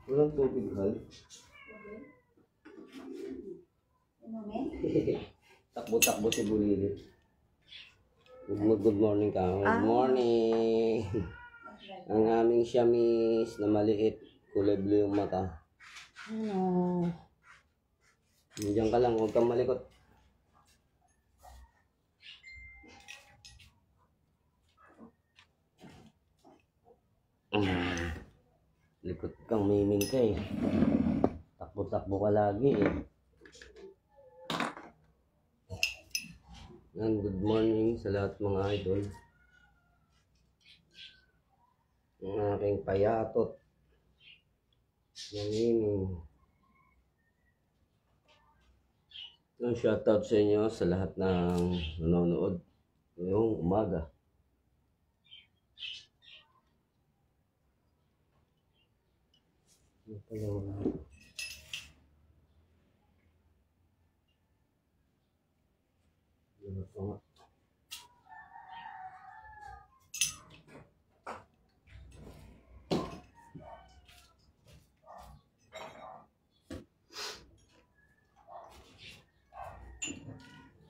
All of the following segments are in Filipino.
Walang tubig, hal. Takbo-takbo si Bulilit. Good morning ka. Good morning. Ang aming siamis na maliit. Kulay blue yung mata. Ano? Diyan ka lang. Huwag kang malikot. Likot kang miming ka eh. Takbo-takbo ka lagi eh. And good morning sa lahat mga idol. Ang aking payatot. Miming. Shoutout sa inyo sa lahat ng nanonood ngayong umaga.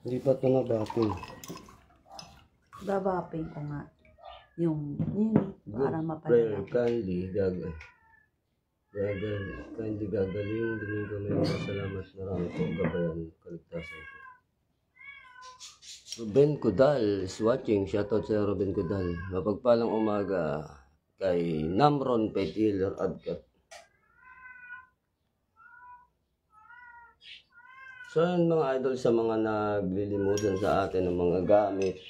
Hindi pa ito nabapin. Babapin ko nga. Yung para prayer mapadala. kindly gagaling. Domingo na yung salamat. Marami po gabayan. Kaligtasan po. Ruben Cudal is watching. Shoutout sa Ruben Cudal. Mapagpalang umaga kay Namron Petiler Adkat. So yun mga idol, sa mga naglilimutan sa atin ng mga gamit.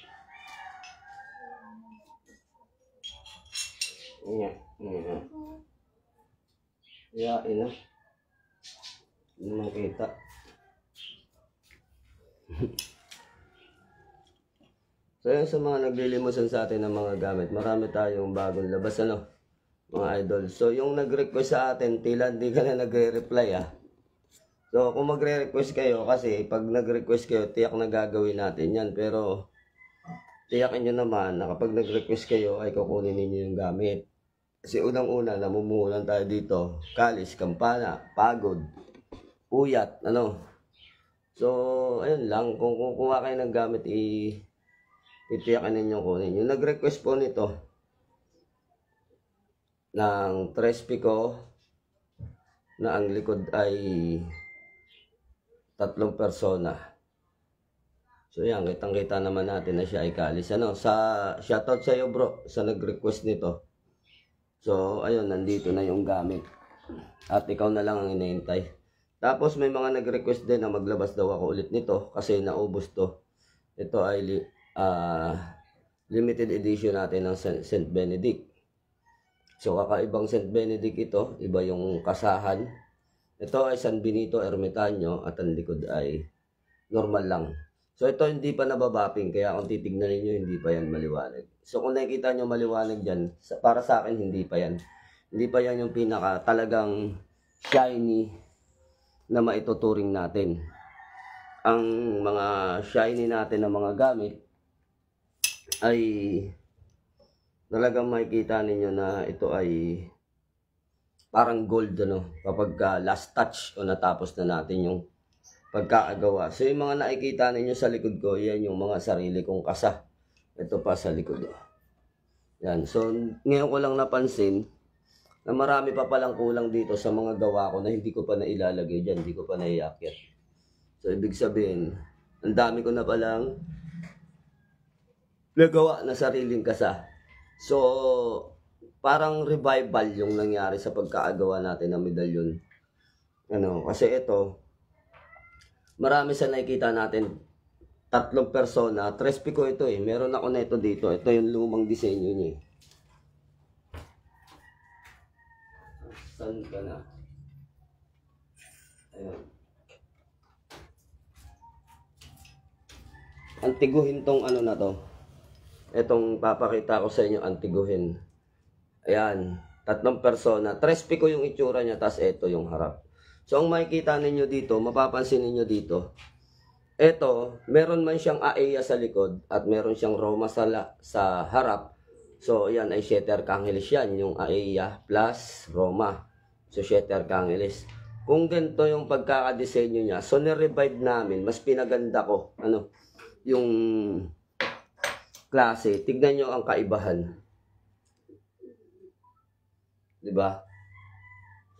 Yain na. Hindi makita. So yun sa mga naglilimutan sa atin ng mga gamit. Marami tayong bagong labas mga idol. So yung nag-request sa atin, tila hindi ka na nagre-reply So, kung magre-request kayo, kasi pag nag-request kayo, tiyak na gagawin natin yan. Pero, tiyakin nyo naman na kapag nag-request kayo, ay kukunin ninyo yung gamit. Kasi unang-una, namumuhulan tayo dito. Kalis, kampana, pagod, puyat, So, ayun lang. Kung kukuha kayo ng gamit, itiyakin ninyo kunin. Yung nag-request po nito, ng 3 pico, na ang likod ay 3 persona. So yan, kitang-kita naman natin na siya ay kalis. Shoutout sa iyo bro, sa nag-request nito. So ayun, nandito na yung gamit. At ikaw na lang ang hinihintay. Tapos may mga nag-request din na maglabas daw ako ulit nito kasi naubos to. Ito ay limited edition natin ng St. Benedict. So kakaibang St. Benedict ito, iba yung kasahan. Ito ay San Benito Ermitaño at ang likod ay normal lang. So ito hindi pa nababaping, kaya kung titignan niyo hindi pa yan maliwanag. So kung nakikita niyo maliwanag diyan, para sa akin hindi pa yan. Hindi pa yan yung pinaka talagang shiny na maituturing natin. Ang mga shiny natin na mga gamit ay talagang makikita ninyo na ito ay parang gold kapag last touch o natapos na natin yung pagkakagawa. So yung mga nakikita ninyo sa likod ko, yan yung mga sarili kong kasa. Ito pa sa likod. Yan. So ngayon ko lang napansin na marami pa palang kulang dito sa mga gawa ko na hindi ko pa nailalagay dyan, hindi ko pa naiakyat. So ibig sabihin, ang dami ko na palang nagawa na sariling kasa. So parang revival yung nangyari sa pagkaagawa natin ng medalyon. Kasi ito, marami sa nakikita natin, 3 persona, 3 pico ito eh. Meron ako na ito dito. Ito yung lumang disenyo niya eh. Saan ka na? Ayun. Antiguhin tong na to. Itong papakita ko sa inyo, antiguhin. Ayan, 3 persona. 3 pico yung itsura niya, tas ito yung harap. So, ang makikita ninyo dito, mapapansin ninyo dito, ito, meron man siyang AEA sa likod at meron siyang Roma sa harap. So, yan ay 7 arkangeles yan, yung AEA plus Roma. Societe Arcangelis. Kung ganito yung pagkakadesenyo niya, so nirevive namin, mas pinaganda ko, yung klase. Tignan nyo ang kaibahan. Diba?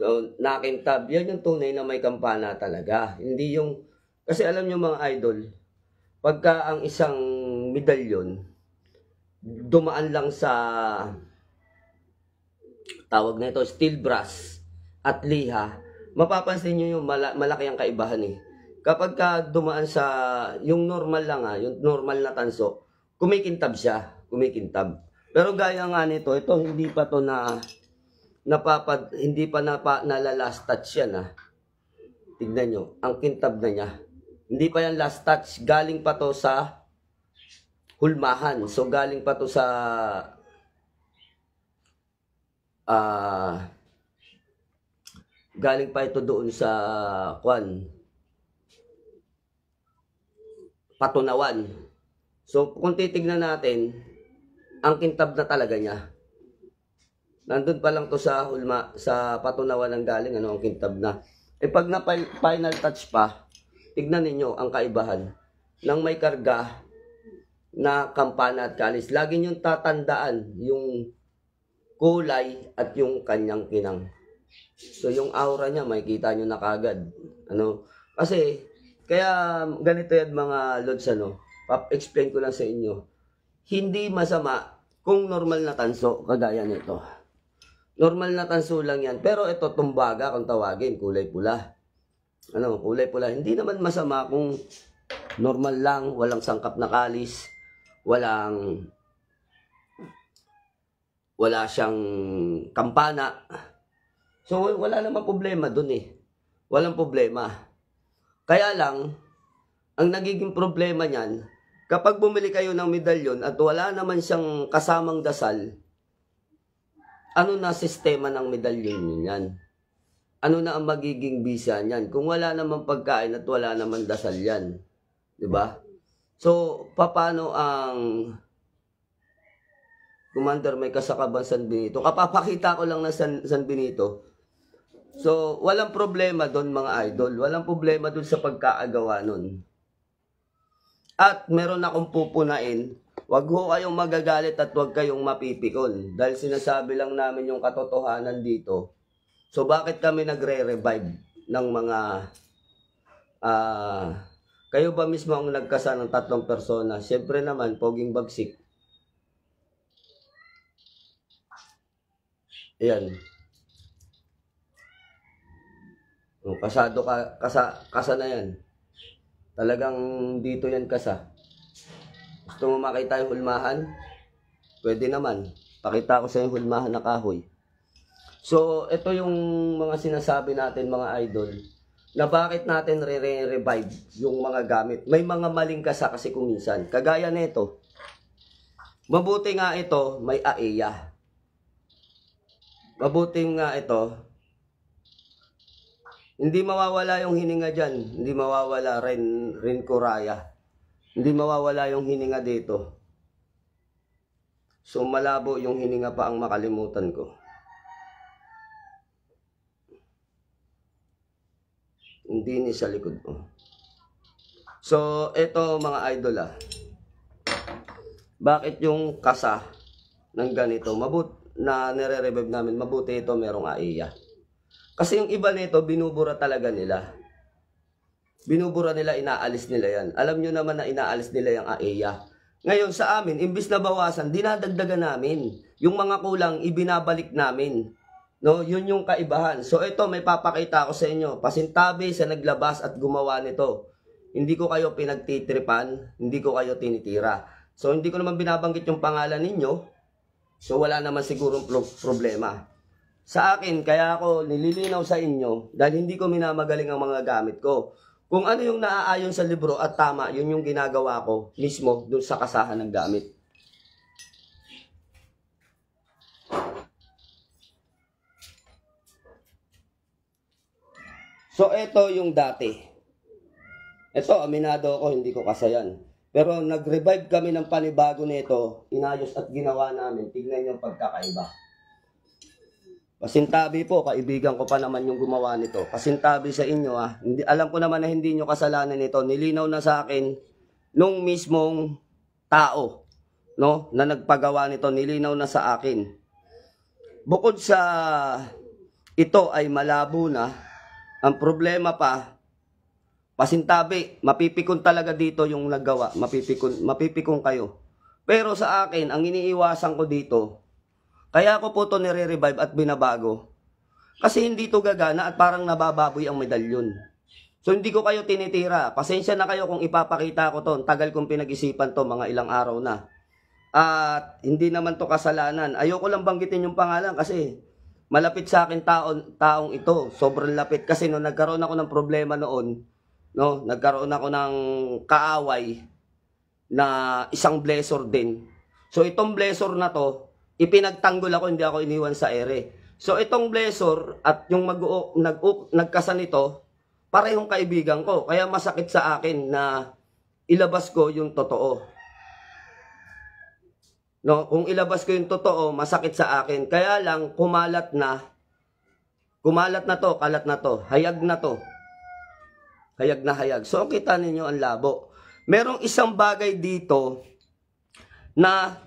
So, nakintab, yan yung tunay na may kampana talaga. Hindi yung, kasi alam nyo mga idol, pagka ang isang medalyon, dumaan lang sa, tawag na ito, steel brass at liha, mapapansin nyo yung malaki ang kaibahan eh. Kapag ka dumaan sa, yung normal lang yung normal na tanso, kumikintab siya, kumikintab. Pero gaya nga nito, ito hindi pa to hindi pa nalalast touch yan Tignan nyo, ang kintab na niya. Hindi pa yan last touch, galing pa to sa hulmahan. So galing pa to sa galing pa ito doon sa patunawan. So kung titignan natin, ang kintab na talaga niya. Nandun pa lang to sa patunawan ng galing, ang kintab na. Pag na final touch pa, tignan ninyo ang kaibahan ng may karga na kampana at kalis. Lagi nyo tatandaan yung kulay at yung kanyang kinang. So yung aura niya, makikita nyo na kagad. Kasi, kaya ganito yan mga lods, explain ko lang sa inyo. Hindi masama kung normal na tanso, kagaya nito. Normal na tanso lang yan. Pero ito, tumbaga kung tawagin, kulay pula. Kulay pula. Hindi naman masama kung normal lang, walang sangkap na kalis, wala siyang kampana. So, wala namang problema dun Walang problema. Kaya lang, ang nagiging problema niyan, kapag bumili kayo ng medalyon at wala naman siyang kasamang dasal, ano na sistema ng medalyon niyan? Ano na ang magiging bisa niyan? Kung wala namang pagkain at wala namang dasal yan. Diba? So, paano ang Commander may kasakabang San Benito? Kapapakita ko lang ng San Benito. So, walang problema doon mga idol. Walang problema doon sa pagkaagawa nun. At meron akong pupunain. Huwag ho kayong magagalit at huwag kayong mapipikon. Dahil sinasabi lang namin yung katotohanan dito. So, bakit kami nagre-revive ng mga... kayo ba mismo ang nagkasa ng 3 persona? Siyempre naman, poging bagsik. Ayan. Kasado kasa na yan. Talagang dito yan kasa. Gusto mo makita yung hulmahan? Pwede naman. Pakita ko sa yung hulmahan na kahoy. So, ito yung mga sinasabi natin mga idol, na bakit natin re-revive yung mga gamit. May mga maling kasa kasi kuminsan. Kagaya nito. Mabuti nga ito, may AEA. Mabuti nga ito, hindi mawawala yung hininga dyan. Hindi mawawala rin kuraya. Hindi mawawala yung hininga dito. So malabo yung hininga pa ang makalimutan ko. Hindi ni sa likod mo. So ito mga idol bakit yung kasa ng ganito na nire-revive namin, mabuti ito merong AEA. Kasi yung iba nito, binubura talaga nila. Binubura nila, inaalis nila yan. Alam nyo naman na inaalis nila yung AEA. Ngayon sa amin, imbis na bawasan, dinadagdagan namin. Yung mga kulang, ibinabalik namin. No, yun yung kaibahan. So ito, may papakita ko sa inyo. Pasintabi sa naglabas at gumawa nito. Hindi ko kayo pinagtitripan, hindi ko kayo tinitira. So hindi ko naman binabanggit yung pangalan ninyo. So wala naman sigurong problema. Sa akin, kaya ako nililinaw sa inyo dahil hindi ko minamagaling ang mga gamit ko. Kung ano yung naaayon sa libro at tama, yun yung ginagawa ko mismo dun sa kasahan ng gamit. So, ito yung dati. Ito, aminado ako, hindi ko kasayan. Pero nag-revive kami ng panibago nito, inayos at ginawa namin. Tignan yung pagkakaiba. Pasintabi po, kaibigan ko pa naman yung gumawa nito. Pasintabi sa inyo Hindi, alam ko naman na hindi nyo kasalanan ito. Nilinaw na sa akin nung mismong tao, no, na nagpagawa nito, nilinaw na sa akin. Bukod sa ito ay malabo na, ang problema pa, pasintabi, mapipikon talaga dito yung naggawa, mapipikon kayo. Pero sa akin, ang iniiwasan ko dito, kaya ko po ito nire-revive at binabago. Kasi hindi ito gagana at parang nabababoy ang medalyon. So hindi ko kayo tinitira. Pasensya na kayo kung ipapakita ko to. Tagal kong pinag-isipan to, mga ilang araw na. At hindi naman to kasalanan. Ayoko lang banggitin yung pangalan kasi malapit sa akin taong ito. Sobrang lapit kasi no, nagkaroon ako ng problema noon. No, nagkaroon ako ng kaaway na isang blessor din. So itong blessor na to, ipinagtanggol ako, hindi ako iniwan sa ere. So itong blessor at yung nagkasan nito, parehong kaibigan ko. Kaya masakit sa akin na ilabas ko yung totoo. No, kung ilabas ko yung totoo, masakit sa akin. Kaya lang kumalat na to, kalat na to, hayag na to. Hayag na hayag. So kita ninyo ang labo. Merong isang bagay dito na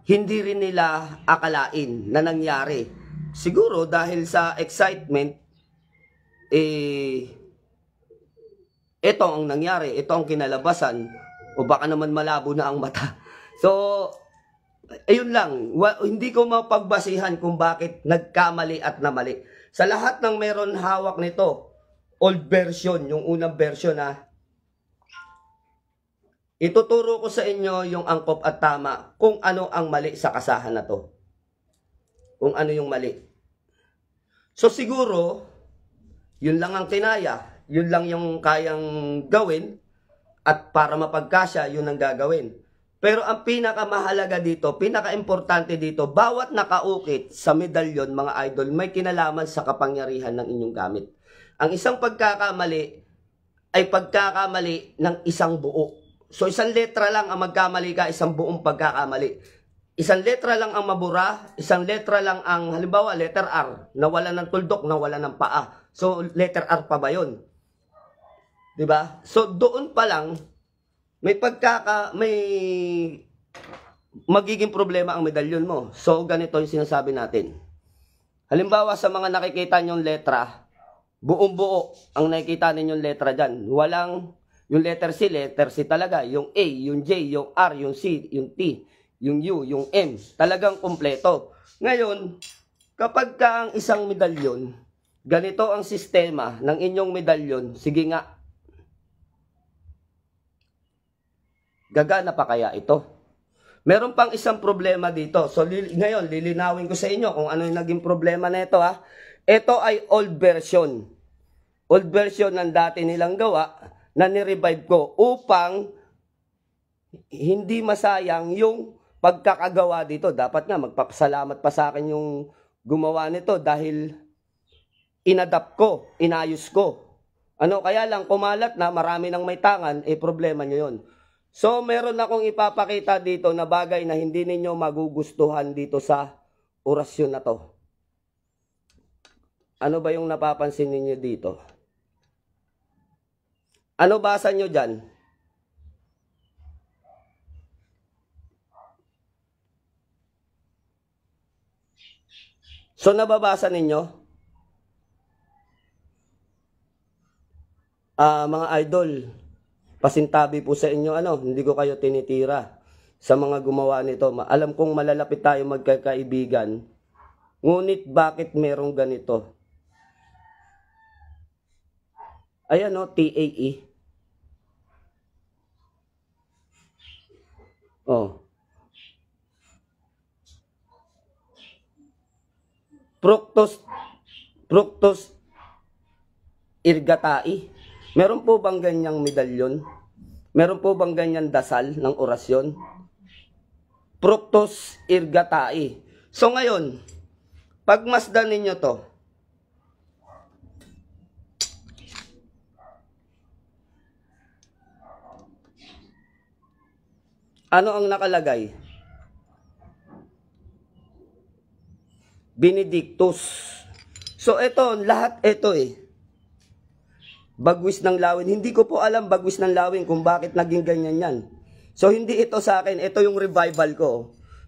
hindi rin nila akalain na nangyari. Siguro dahil sa excitement, ito ang nangyari, ito ang kinalabasan, o baka naman malabo na ang mata. So, ayun lang, hindi ko mapagbasihan kung bakit nagkamali at namali. Sa lahat ng meron hawak nito, old version, yung unang version ituturo ko sa inyo yung angkop at tama kung ano ang mali sa kasahan na to. Kung ano yung mali. So siguro, yun lang ang kinaya. Yun lang yung kayang gawin. At para mapagkasya, yun ang gagawin. Pero ang pinakamahalaga dito, pinakaimportante dito, bawat nakaukit sa medalyon, mga idol, may kinalaman sa kapangyarihan ng inyong gamit. Ang isang pagkakamali ay pagkakamali ng isang buo. So, isang letra lang ang magkamali ka, isang buong pagkakamali. Isang letra lang ang mabura, isang letra lang ang, halimbawa, letter R, nawala ng tuldok, nawala ng paa. So, letter R pa ba yun? Diba? So, doon pa lang, may magiging problema ang medalyon mo. So, ganito yung sinasabi natin. Halimbawa, sa mga nakikita nyong letra, buong buo ang nakikita ninyong letra dyan. Walang yung letter C talaga, yung A, yung J, yung R, yung C, yung T, yung U, yung M, talagang kumpleto. Ngayon, kapag ka ang isang medalyon, ganito ang sistema ng inyong medalyon, sige nga, gagana pa kaya ito? Meron pang isang problema dito. So, ngayon, lilinawin ko sa inyo kung ano yung naging problema na ito. Ito ay old version. Old version ng dati nilang gawa, na ni-revive ko upang hindi masayang yung pagkakagawa dito. Dapat nga magpapasalamat pa sa akin yung gumawa nito dahil inadapt ko, inayos ko. Kaya lang kumalat na marami nang may tangan, problema nyo yun. So meron akong ipapakita dito na bagay na hindi ninyo magugustuhan dito sa orasyon na to. Ano ba yung napapansin ninyo dito? Ano basa nyo dyan? So, nababasa ninyo? Mga idol, pasintabi po sa inyo, hindi ko kayo tinitira sa mga gumawa nito. Alam kong malalapit tayo magkakaibigan. Ngunit bakit merong ganito? Ayan TAE. Fructus irgatai. Meron po bang ganyang medalyon? Meron po bang ganyang dasal ng orasyon? Fructus irgatai. So ngayon, pagmasdan ninyo to, ano ang nakalagay? Benedictus. So ito, lahat ito bagwis ng lawin. Hindi ko po alam bagwis ng lawin kung bakit naging ganyan yan. So hindi ito sa akin, ito yung revival ko.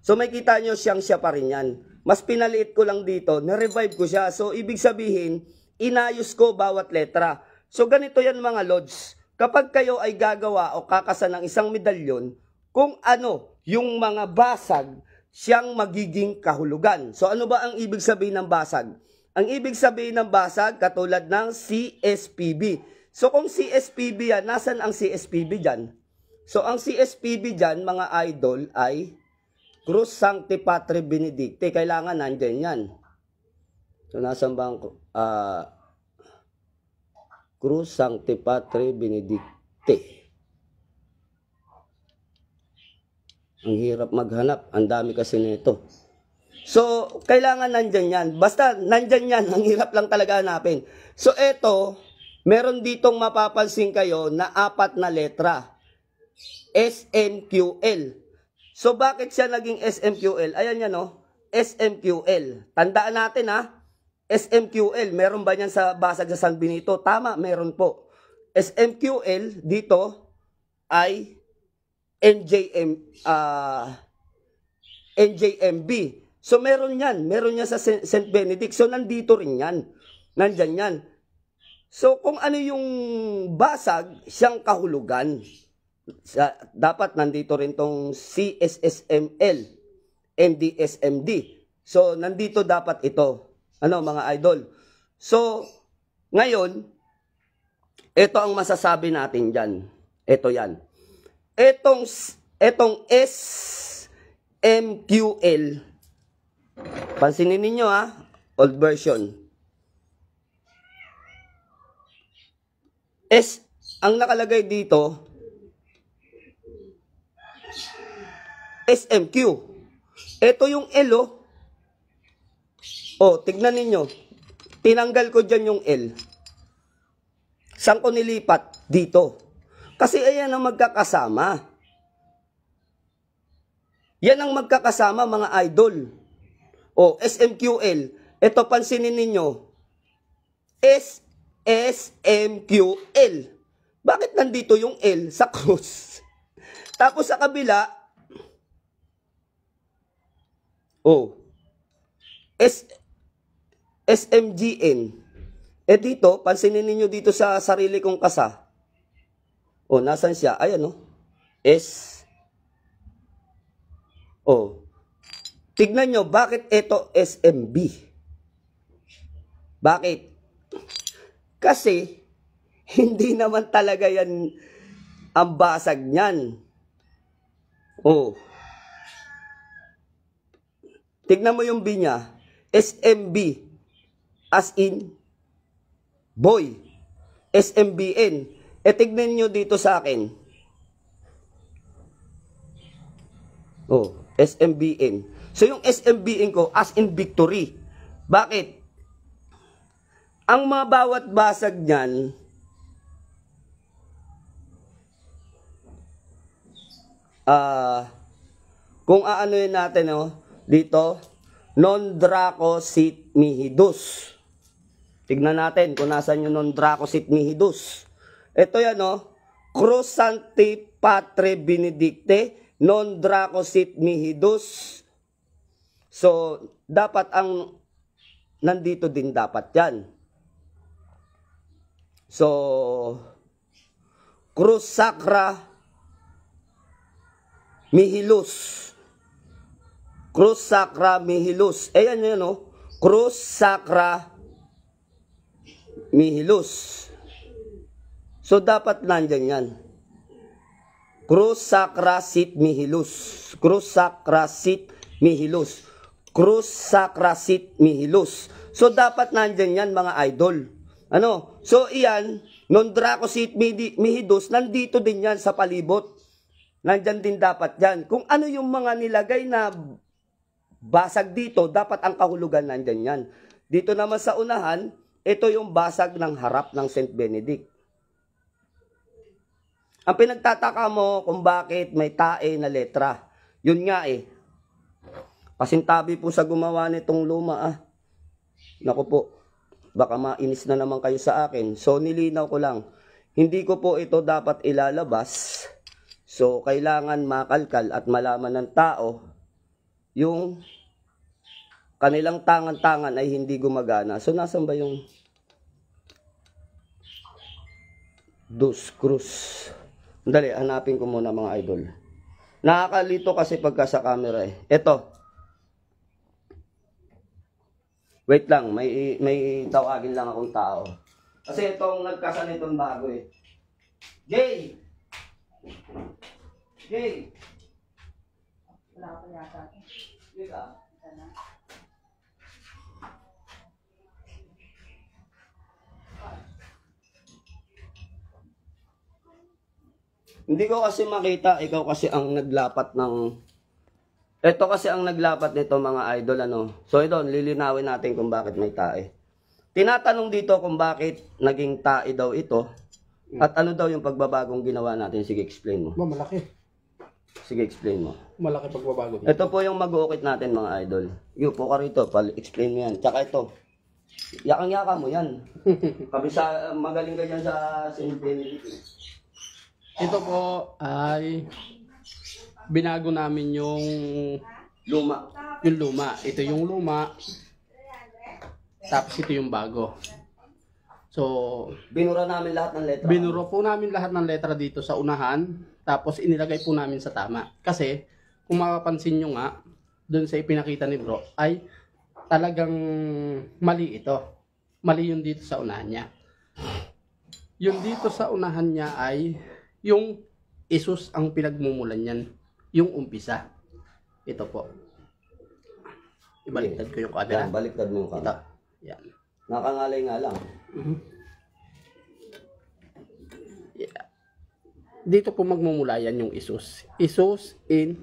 So may kita nyo siya pa rin yan. Mas pinaliit ko lang dito, na-revive ko siya. So ibig sabihin, inayos ko bawat letra. So ganito yan mga Lods. Kapag kayo ay gagawa o kakasa ng isang medalyon, kung ano yung mga basag, siyang magiging kahulugan. So ano ba ang ibig sabihin ng basag? Ang ibig sabihin ng basag, katulad ng CSPB. So kung CSPB yan, nasan ang CSPB dyan? So ang CSPB dyan, mga idol, ay Cruz Sancti Patri Benedicti. Kailangan nandyan yan. So nasan ba ang Cruz Sancti Patri Benedicti? Ang hirap maghanap. Ang dami kasi nito. So, kailangan nandyan yan. Basta nandyan yan, ang hirap lang talaga hanapin. So, eto, meron ditong mapapansin kayo na 4 na letra. SMQL. So, bakit siya naging SMQL? Ayan yan, no? SMQL. Tandaan natin, ha? SMQL. Meron ba yan sa basag sa San Benito? Tama, meron po. SMQL, dito, ay NJMB. So, meron yan. Meron yan sa St. Benedict. So, nandito rin yan. Nandyan yan. So, kung ano yung basag, siyang kahulugan. Dapat nandito rin tong CSSML, NDSMD. So, nandito dapat ito. Ano, mga idol? So, ngayon, ito ang masasabi natin dyan. Ito yan. Etong SMQL, pansinin ninyo ha, old version. Ang nakalagay dito, SMQ. Ito yung L, tignan ninyo. Tinanggal ko dyan yung L. Saan ko nilipat? Dito. Kasi ayan ang magkakasama. Yan ang magkakasama, mga idol. SMQL. Ito, pansinin ninyo. SMQL. Bakit nandito yung L sa cross? Tapos sa kabila, SMGN. Dito, pansinin ninyo dito sa sarili kong kasa. Nasan siya? Ayan, tignan nyo, bakit ito SMB? Bakit? Kasi, hindi naman talaga yan ang basag niyan. Tignan mo yung B niya. SMB. As in, boy. SMBN. Tignan nyo dito sa akin. SMBN. So, yung SMBN ko, as in victory. Bakit? Ang mga bawat basag niyan, kung aanoin natin, dito, non draco sit mihidus. Tignan natin kung nasan yung non draco sit mihidus. Ito yan, Cruz Sancti Patri Benedicti, non draco sit mihidus. So, dapat ang nandito din dapat yan. So, Cruz Sacra Mihilus. Cruz Sacra Mihilus. Ayan yan, Cruz Sacra Mihilus. So, dapat nandyan yan. Cruz Sacra Sit Mihilus. Cruz Sacra Sit Mihilus. Cruz Sacra Sit Mihilus. So, dapat nandyan yan, mga idol. So, iyan, non draco sit mihidus, nandito din yan sa palibot. Nandyan din dapat yan. Kung ano yung mga nilagay na basag dito, dapat ang kahulugan nandyan yan. Dito naman sa unahan, ito yung basag ng harap ng St. Benedict. Ang pinagtataka mo kung bakit may tae na letra. Yun nga Kasintabi po sa gumawa nitong luma Naku po, baka mainis na naman kayo sa akin. So nilinaw ko lang, hindi ko po ito dapat ilalabas. So kailangan makalkal at malaman ng tao yung kanilang tangan-tangan ay hindi gumagana. So nasan ba yung dos cruz? Dali, hanapin ko muna mga idol. Nakakalito kasi pagka sa camera Ito. Wait lang, may tawagin lang akong tao. Kasi itong nagkasan itong bago Jay! Jay! Wala ka pa yata. Wait Hindi ko kasi makita, ikaw kasi ang naglapat ng... Ito kasi ang naglapat nito mga idol So ito, lilinawin natin kung bakit may tae. Tinatanong dito kung bakit naging tae daw ito at ano daw yung pagbabagong ginawa natin. Sige, explain mo. Malaki. Sige, explain mo. Malaki pagbabago dito. Ito po yung mag-uukit natin mga idol. Yupo ka rito, explain mo yan. Tsaka ito, yakang-yaka mo yan. Kabisa, magaling ka dyan sa Saint-Benedict. Ito po ay binago namin yung Luma. Ito yung luma. Tapos ito yung bago. So, Binura namin lahat ng letra. binuro po namin lahat ng letra dito sa unahan. Tapos inilagay po namin sa tama. Kasi, kung mapapansin nyo nga, dun sa ipinakita ni bro, ay talagang mali ito. Mali yung dito sa unahan niya. Yung dito sa unahan niya ay yung Isus ang pinagmumulan niyan. Yung umpisa. Ito po. Ibaliktad ko yung camera. Yan, baliktad mo yung Ito. camera. Yan. Nakangalay nga lang. Yeah. Dito po magmumula yan yung Isus. Isus in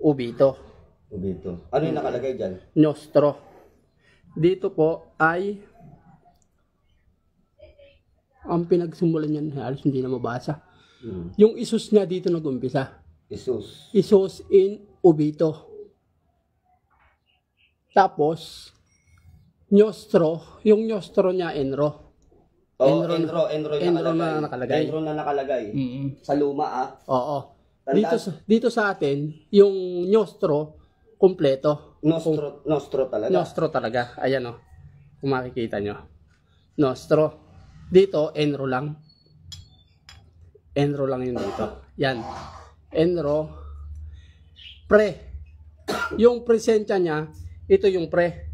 ubito. Ubito. Ano yung nakalagay dyan? Nostro. Dito po ay ang pinagsimulan niyan, halos hindi na mabasa. Yung Isus niya dito nag-umpisa. Isus. Isus in ubito. Tapos, Nostro, yung Nostro niya enro. Enro na nakalagay. Enro na nakalagay. Sa luma Oo. Tandaan. Dito sa atin, yung Nostro, kompleto. Nostro talaga. Nostro talaga. Ayan o. Kung makikita nyo. Nostro. Dito, enro lang. Enro lang yun dito. Yan. Enro. Pre. Yung presensya niya, ito yung pre.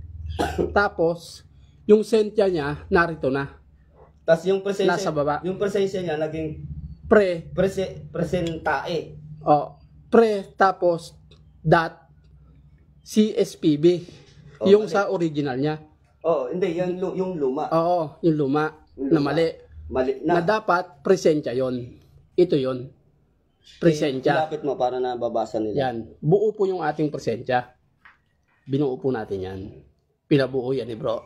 Tapos, yung sentya niya, narito na. Tapos yung presensya, Nasa baba. yung presensya niya naging Pre. presentae. Pre. Tapos, dot. CSPB. Yung mali. sa original niya. Hindi, yung luma. Oo, yung luma. Na mali. Mali Na dapat, presensya yon. Ito yon. Presensya. Ilapit mo para nababasa nila. Yan. Buo po yung ating presensya. Binuo po natin yan. Pinabuo yan ni bro.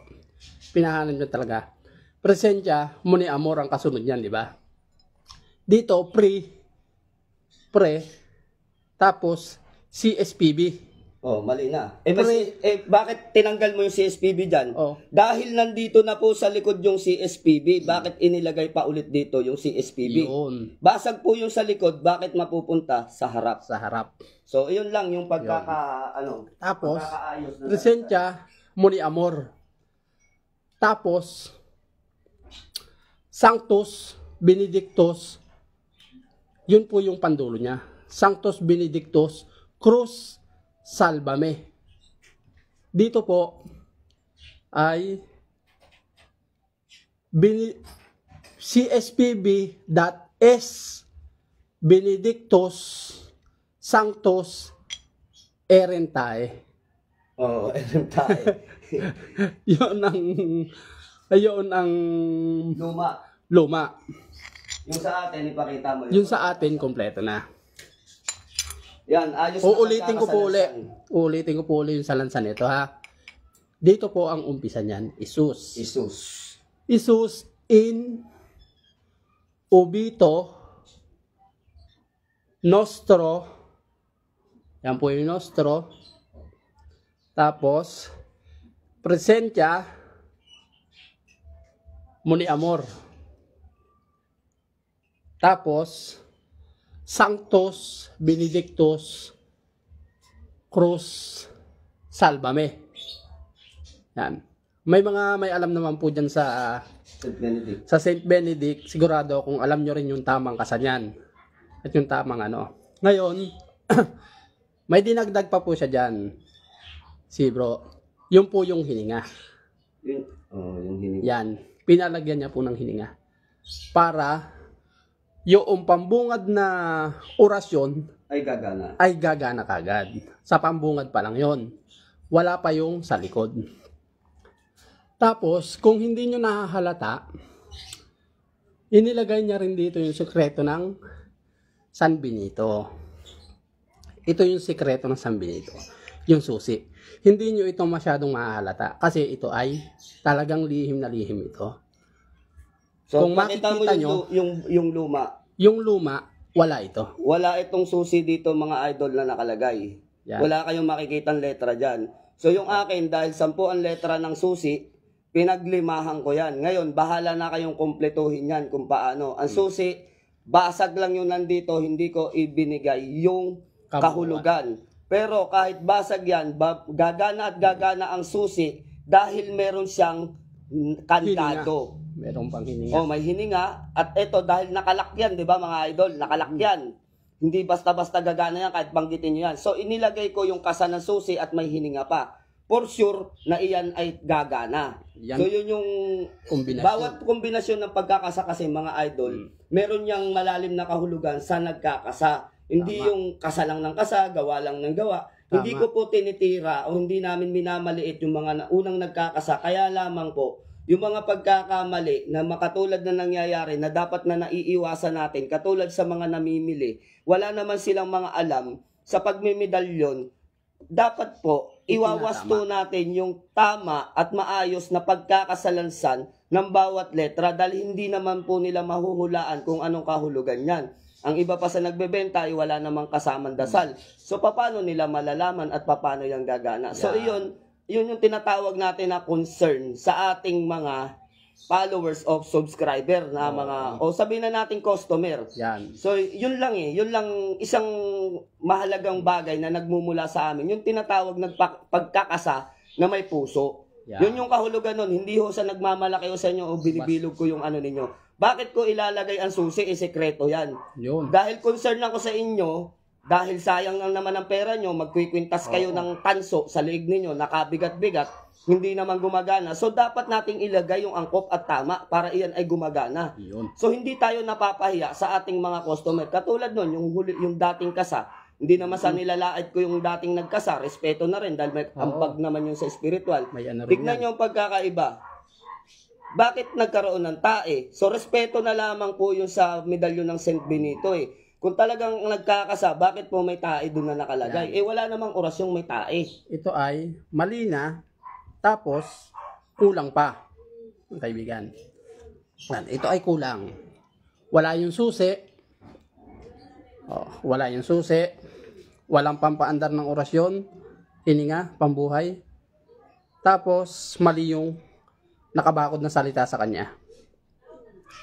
Pinahanan nyo talaga. Presensya, muni amor ang kasunod yan, di ba? Dito, pre, tapos CSPB. Mali na. Bakit tinanggal mo yung CSPB dyan? Dahil nandito na po sa likod yung CSPB, bakit inilagay pa ulit dito yung CSPB? Yun. Basag po yung sa likod, bakit mapupunta sa harap? Sa harap. So, yun lang yung Tapos, pagkakaayos na presensya, muni amor. Tapos, Sanctus Benedictus, yun po yung pandulo niya. Sanctus Benedictus Cruz Salvame. Dito po ay CSPB.S Benedictus Sanctus Erentae. Erentae. Yun ang luma. Yung sa atin, ipakita mo. Yung sa atin, kompleto na. Yan, ayos na Uulitin ko po pagkakasalansan. Uulitin ko po ulit yung salansan nito ha. Dito po ang umpisa niyan, Isus. Isus in ubito nostro. Yan po yung nostro. Tapos, Presentia Muni Amor. Tapos, Sanctus Benedictus Cruz Salvame. Yan. May alam naman po dyan sa St. Benedict. sa St. Benedict, sigurado kung alam nyo rin yung tamang kasanyan at yung tamang ano. Ngayon, may dinagdag pa po siya dyan. Si bro, yun po yung hininga. Yung hininga. Yan, pinalagyan niya po ng hininga. Para yung pambungad na orasyon Ay gagana. ay gagana kagad. Sa pambungad pa lang yon. Wala pa yung sa likod. Tapos, kung hindi nyo nahahalata, inilagay niya rin dito yung sekreto ng San Benito. Ito yung sekreto ng San Benito. Yung susi. Hindi nyo ito masyadong mahahalata. Kasi ito ay talagang lihim na lihim ito. So, Kung makita mo makikita yung luma. Yung luma, wala ito. Wala itong susi dito mga idol na nakalagay. Yan. Wala kayong makikitang letra dyan. So yung akin, dahil 10 ang letra ng susi, pinaglimahan ko yan. Ngayon, bahala na kayong kumpletuhin yan kung paano. Ang susi, basag lang yung nandito, hindi ko ibinigay yung kahulugan. Pero kahit basag yan, gagana at gagana ang susi dahil meron siyang kantado. Merong pang hininga. Oh, may hininga. At ito, dahil nakalakyan, di ba mga idol? Nakalakyan. Hindi basta-basta gagana yan kahit banggitin nyo yan. So, inilagay ko yung kasa ng susi at may hininga pa. For sure na iyan ay gagana. Yan. So, yun yung Kombinasyon. bawat kombinasyon ng pagkakasa kasi mga idol, meron niyang malalim na kahulugan sa nagkakasa. Hindi Tama. yung kasa lang ng kasa, gawa lang ng gawa. Hindi Tama. ko po tinitira o hindi namin minamaliit yung mga unang nagkakasa. Kaya lamang po, yung mga pagkakamali na makatulad na nangyayari na dapat na naiiwasan natin, katulad sa mga namimili, wala naman silang mga alam sa pagmimedalyon, dapat po iwawasto natin yung tama at maayos na pagkakasalansan ng bawat letra dahil hindi naman po nila mahuhulaan kung anong kahulugan yan. Ang iba pa sa nagbebenta ay wala namang kasamang dasal. So, paano nila malalaman at paano yung gagana? So, yun yung tinatawag natin na concern sa ating mga followers of subscriber na mga, o sabihin na natin customer. Yan. So, yun lang yun lang isang mahalagang bagay na nagmumula sa amin. Yung tinatawag na pagkakasa na may puso. Yeah. Yun yung kahulugan nun. Hindi ho sa nagmamalaki o sa inyo o binibilog ko yung ano ninyo. Bakit ko ilalagay ang susi? Sekreto yan. Yun. Dahil concern ako sa inyo, dahil sayang lang naman ang pera nyo, magkwikwintas kayo ng tanso sa liig ninyo, nakabigat-bigat, hindi naman gumagana. So, dapat nating ilagay yung angkop at tama para iyan ay gumagana. Yun. So, hindi tayo napapahiya sa ating mga customer. Katulad nun, yung dating kasa, hindi naman sa nilalait ko yung dating nagkasa, respeto na rin dahil may ambag naman yung sa spiritual. May ano rin Tignan yan. nyo ang pagkakaiba. Bakit nagkaroon ng tae? So, respeto na lamang po yung sa medalyon ng St. Benito eh. Kung talagang nagkakasa, bakit po may tae doon na nakalagay? Eh, wala namang orasyong may tae. Ito ay mali na, tapos kulang pa, mga kaibigan. Yan, ito ay kulang. Wala yung susi. Wala yung susi. Walang pampaandar ng orasyon. Hininga, pambuhay. Tapos, mali yung nakabakod na salita sa kanya.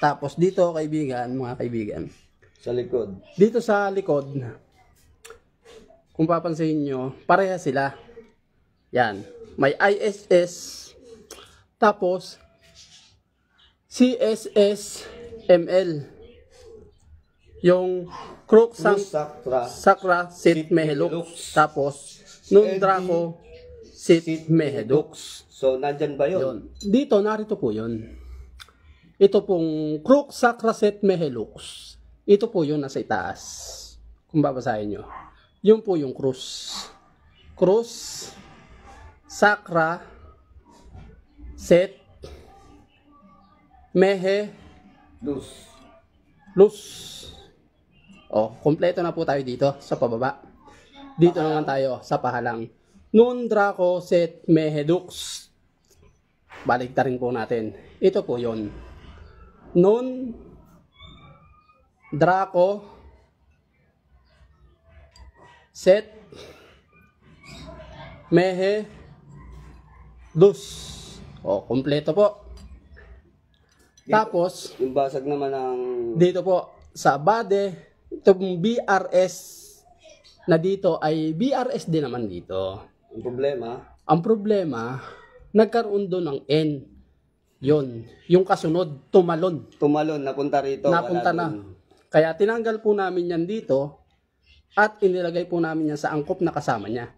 Tapos, dito, kaibigan, mga kaibigan, Sa likod. dito sa likod, kung papansin nyo, pareha sila. Yan. May ISS, tapos CSS ML. Yung Crux Sakra. Sacra Sit Mehelux. Tapos, Nun Draco Sit Mehedux. So, nandyan ba yun? Yun. Dito, narito po yun. Ito pong Crux Sacra Sit Mehelux. Ito po yung nasa itaas. Kung babasahin nyo. Yun po yung krus. Krus, Sacra, Set, Mehe, Luz. Luz. Kompleto na po tayo dito sa pababa. Dito naman tayo sa pahalang. Nun Draco Set Mehedux. Balik rin po natin. Ito po yun. Nun Draco Set Mehe Dus. O, kompleto po. Tapos, Yung basag naman ng... dito po, sa body, itong BRS na dito ay BRS din naman dito. Ang problema, Ang problema, nagkaroon doon ng N. Yun. Yung kasunod, tumalon. tumalon, napunta rito. Napunta wala na. dun. Kaya tinanggal po namin yan dito at inilagay po namin yan sa angkop na kasama niya.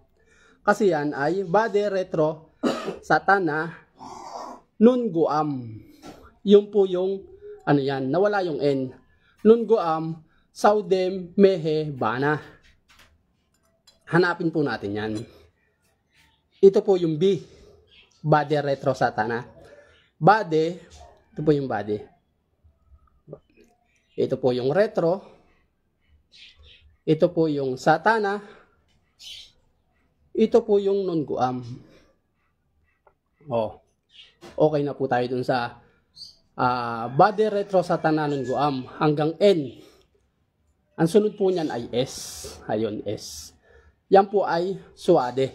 Kasi yan ay body retro satana nun guam. Yung po yung ano yan, nawala yung N. Nun guam saudem mehe bana. Hanapin po natin yan. Ito po yung B. Body retro satana. Body, ito po yung body. Ito po yung retro. Ito po yung satana. Ito po yung non-guam. Oh. Okay na po tayo dun sa body retro satana non-guam hanggang N. Ang sunod po niyan ay S. Ayun, S. Yan po ay suade.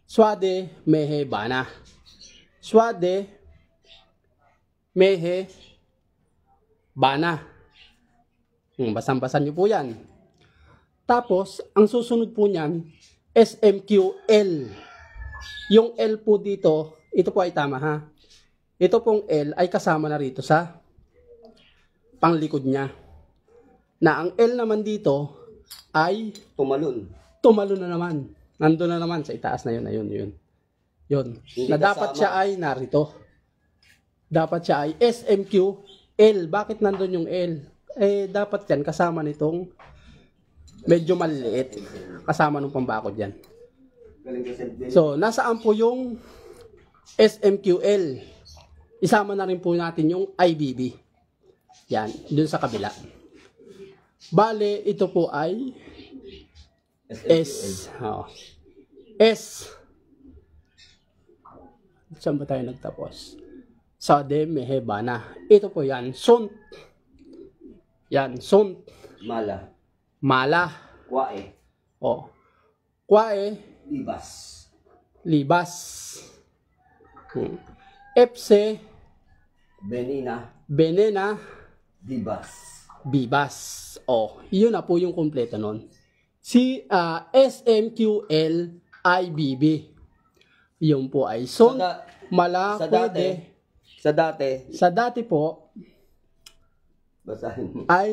Suade mehe bana. Suade mehe bana. Basang-basan nyo po yan. Tapos, ang susunod po niyan, SMQL. Yung L po dito, ito po ay tama ha. Ito pong L ay kasama na rito sa panglikod niya. Na ang L naman dito ay Tumalon. tumalon na naman. Nandun na naman sa itaas na yun. Yun. Hindi Na dapat kasama. siya ay narito. Dapat siya ay SMQL. Bakit nandun yung L? Eh, dapat yan kasama nitong medyo maliit. Kasama nung pambakod yan. Galing kasi din. So, nasaan po yung SMQL? Isama na rin po natin yung IBB. Yan, dun sa kabila. Bale, ito po ay S. Oh. S. Saan ba tayo nagtapos? Sade mehebana. Ito po yan. Sunt. Yan. Sunt. Mala. Mala. Kwae. O. Kwae. Ibas. Libas. Epse. Benina. Benena. Dibas. Bibas. O. Yun na po yung kompleto nun. Si SMQL IBB. Yun po ay sunt. Mala. Sa Kwede. dati. Sa dati. Sa dati po, Basahin mo. ay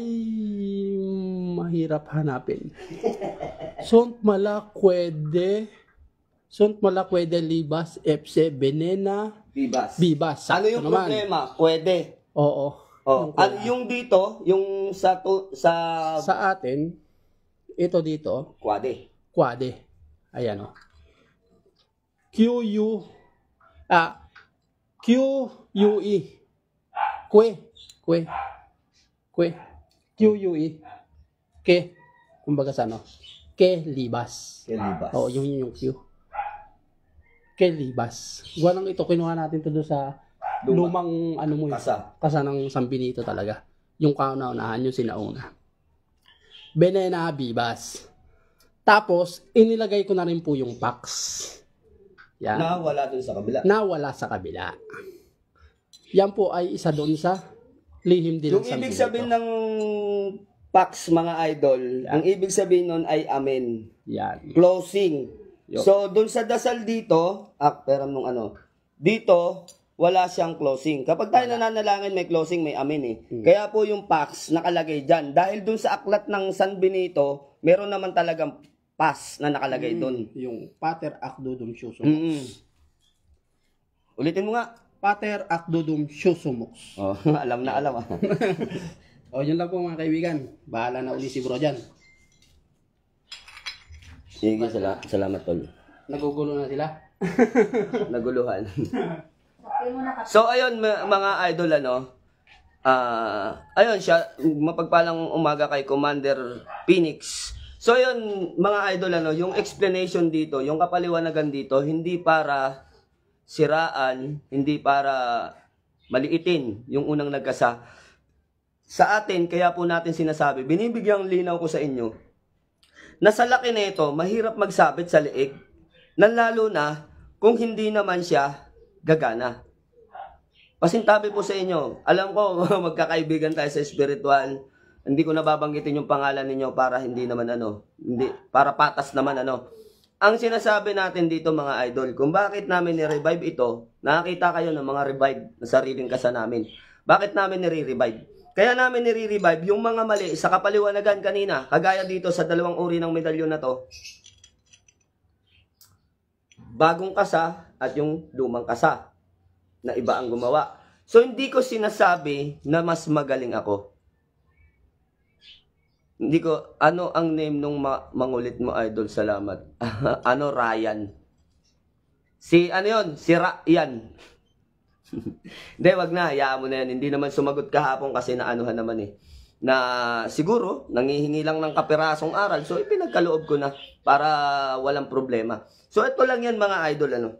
mahirap hanapin. Sunt malakwede. Sunt malakwede libas epse benena Bibas. bibas. Ano yung Sakto naman. problema? Pwede. Oo. Oh, yung dito, yung sa Sa atin, ito dito, kwade. quade. Ayan o. QUE. Kwe. QUE. Ke. Kumbaga sa ano? Ke libas. Libas. Oo, yung Q. Ke libas. Gawa lang ito, kinuha natin to doon sa lumang ano mo yun. Kasa ng San Benito talaga. Yung kauna-unahan, yung sinauna. Benena bibas. Tapos, inilagay ko na rin po yung Pax. Yan. Nawala dun sa kabila. Nawala sa kabila. Yan po ay isa doon sa lihim din Yung ng San ibig Benito. sabihin ng Pax, mga idol, ang ibig sabihin nun ay amen. Yan. Closing. Yo. So, dun sa dasal dito, peram nung ano, dito, wala siyang closing. Kapag tayo nananalangin, may closing, may amen eh. Kaya po yung Pax nakalagay dyan. Dahil dun sa aklat ng San Benito, meron naman talagang Pax na nakalagay dun. Yung Pater Acdodum Siusumux. Ulitin mo nga. Pater Acdodum Siusumux. Oh, alam na alam ah. O, yun lang po mga kaibigan. Bahala na uli si bro dyan. Sige, salamat tol. Nagugulo na sila. Naguluhan. Okay mo na ka. So ayun mga idol ano. Ayun siya, mapagpalang umaga kay Commander Phoenix. So ayun mga idol ano, yung explanation dito, yung kapaliwanagan dito, hindi para siraan, hindi para maliitin yung unang nagkasa. Sa atin, kaya po natin sinasabi, binibigyang linaw ko sa inyo, na sa laki na ito, mahirap magsabit sa liig, lalo na kung hindi naman siya gagana. Pasintabi po sa inyo, alam ko magkakaibigan tayo sa spiritual, hindi ko nababanggitin yung pangalan ninyo para hindi naman hindi, para patas naman Ang sinasabi natin dito mga idol, kung bakit namin ni-revive ito, nakakita kayo ng mga revive na sariling kasa namin. Bakit namin nire-revive? Kaya namin nire-revive yung mga mali sa kapaliwanagan kanina, kagaya dito sa dalawang uri ng medalyon na to. Bagong kasa at yung lumang kasa na iba ang gumawa. So hindi ko sinasabi na mas magaling ako. Hindi ko, ano ang name nung mangulit mo idol? Salamat. Ryan. Si yun? Si Ryan. Hindi, wag na, hayaan mo na yan. Hindi naman sumagot kahapon kasi naanuhan naman na siguro, nangihingi lang ng kapirasong aral. So ipinagkaloob ko na para walang problema. So ito lang yan mga idol,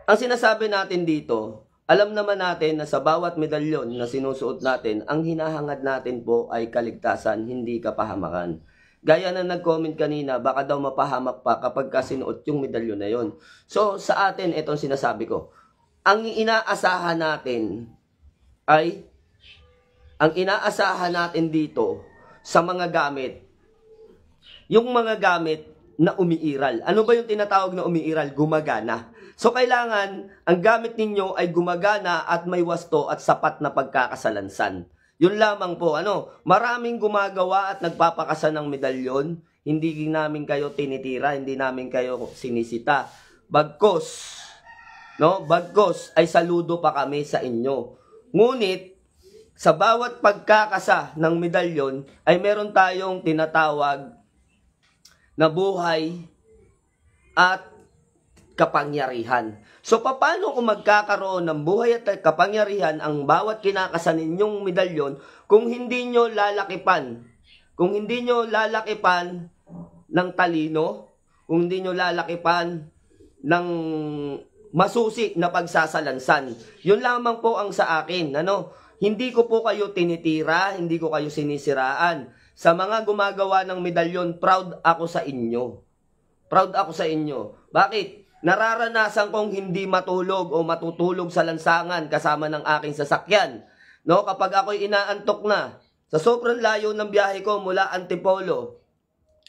Ang sinasabi natin dito, alam naman natin na sa bawat medalyon na sinusuot natin, ang hinahangad natin po ay kaligtasan, hindi kapahamakan. Gaya na nag-comment kanina, baka daw mapahamak pa kapag sinuot yung medalyon na yon. So sa atin, itong sinasabi ko, ang inaasahan natin dito sa mga gamit, yung mga gamit na umiiral. Ano ba yung tinatawag na umiiral? Gumagana. So, kailangan, ang gamit ninyo ay gumagana at may wasto at sapat na pagkakasalansan. Yun lamang po, maraming gumagawa at nagpapakasan ng medalyon. Hindi namin kayo tinitira, hindi namin kayo sinisita. Bagkos ay saludo pa kami sa inyo. Ngunit, sa bawat pagkakasa ng medalyon, ay meron tayong tinatawag na buhay at kapangyarihan. So, paano kung magkakaroon ng buhay at kapangyarihan ang bawat kinakasa ninyong medalyon kung hindi nyo lalakipan? Kung hindi nyo lalakipan ng talino, kung hindi nyo lalakipan ng masusi na pagsasalansan. Yun lamang po ang sa akin. Hindi ko po kayo tinitira, hindi ko kayo sinisiraan. Sa mga gumagawa ng medalyon, proud ako sa inyo. Proud ako sa inyo. Bakit? Nararanasan kong hindi matulog o matutulog sa lansangan kasama ng aking sasakyan. Kapag ako'y inaantok na, sa sobrang layo ng biyahe ko mula Antipolo,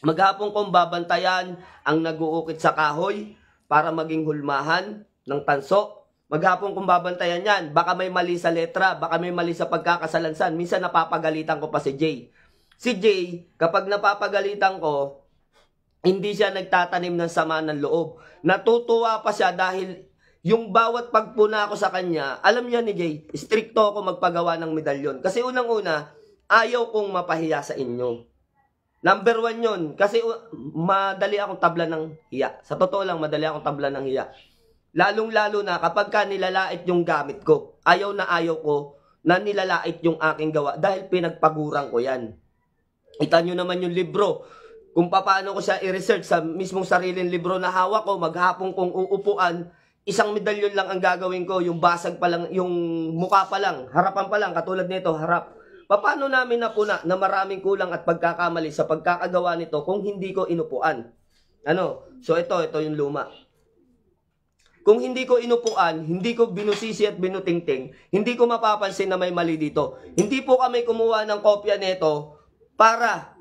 maghapon kong babantayan ang naguukit sa kahoy para maging hulmahan ng tanso. Maghapon kong babantayan yan. Baka may mali sa letra, baka may mali sa pagkakasalansan. Minsan napapagalitan ko pa si Jay. Si Jay, kapag napapagalitan ko, hindi siya nagtatanim ng sama ng loob. Natutuwa pa siya dahil yung bawat pagpuna ko sa kanya, alam niya ni Jay, stricto ako magpagawa ng medalyon. Kasi unang-una, ayaw kong mapahiya sa inyo. Number 1 yun. Kasi madali akong tabla ng hiya. Sa totoo lang, madali akong tabla ng hiya. Lalong-lalo na kapag nilalait yung gamit ko. Ayaw ko na nilalait yung aking gawa dahil pinagpaguran ko yan. Kita nyo naman yung libro. Kung paano ko siya i-research sa mismong sariling libro na hawak ko, maghapon kong uupuan, isang medalyon lang ang gagawin ko, yung basag pa lang, yung mukha pa lang, harapan pa lang, katulad nito, harap. Paano namin napuna na maraming kulang at pagkakamali sa pagkakagawa nito kung hindi ko inupuan? So ito yung luma. Kung hindi ko inupuan, hindi ko binusisi at binutingting, hindi ko mapapansin na may mali dito. Hindi po kami kumuha ng kopya nito para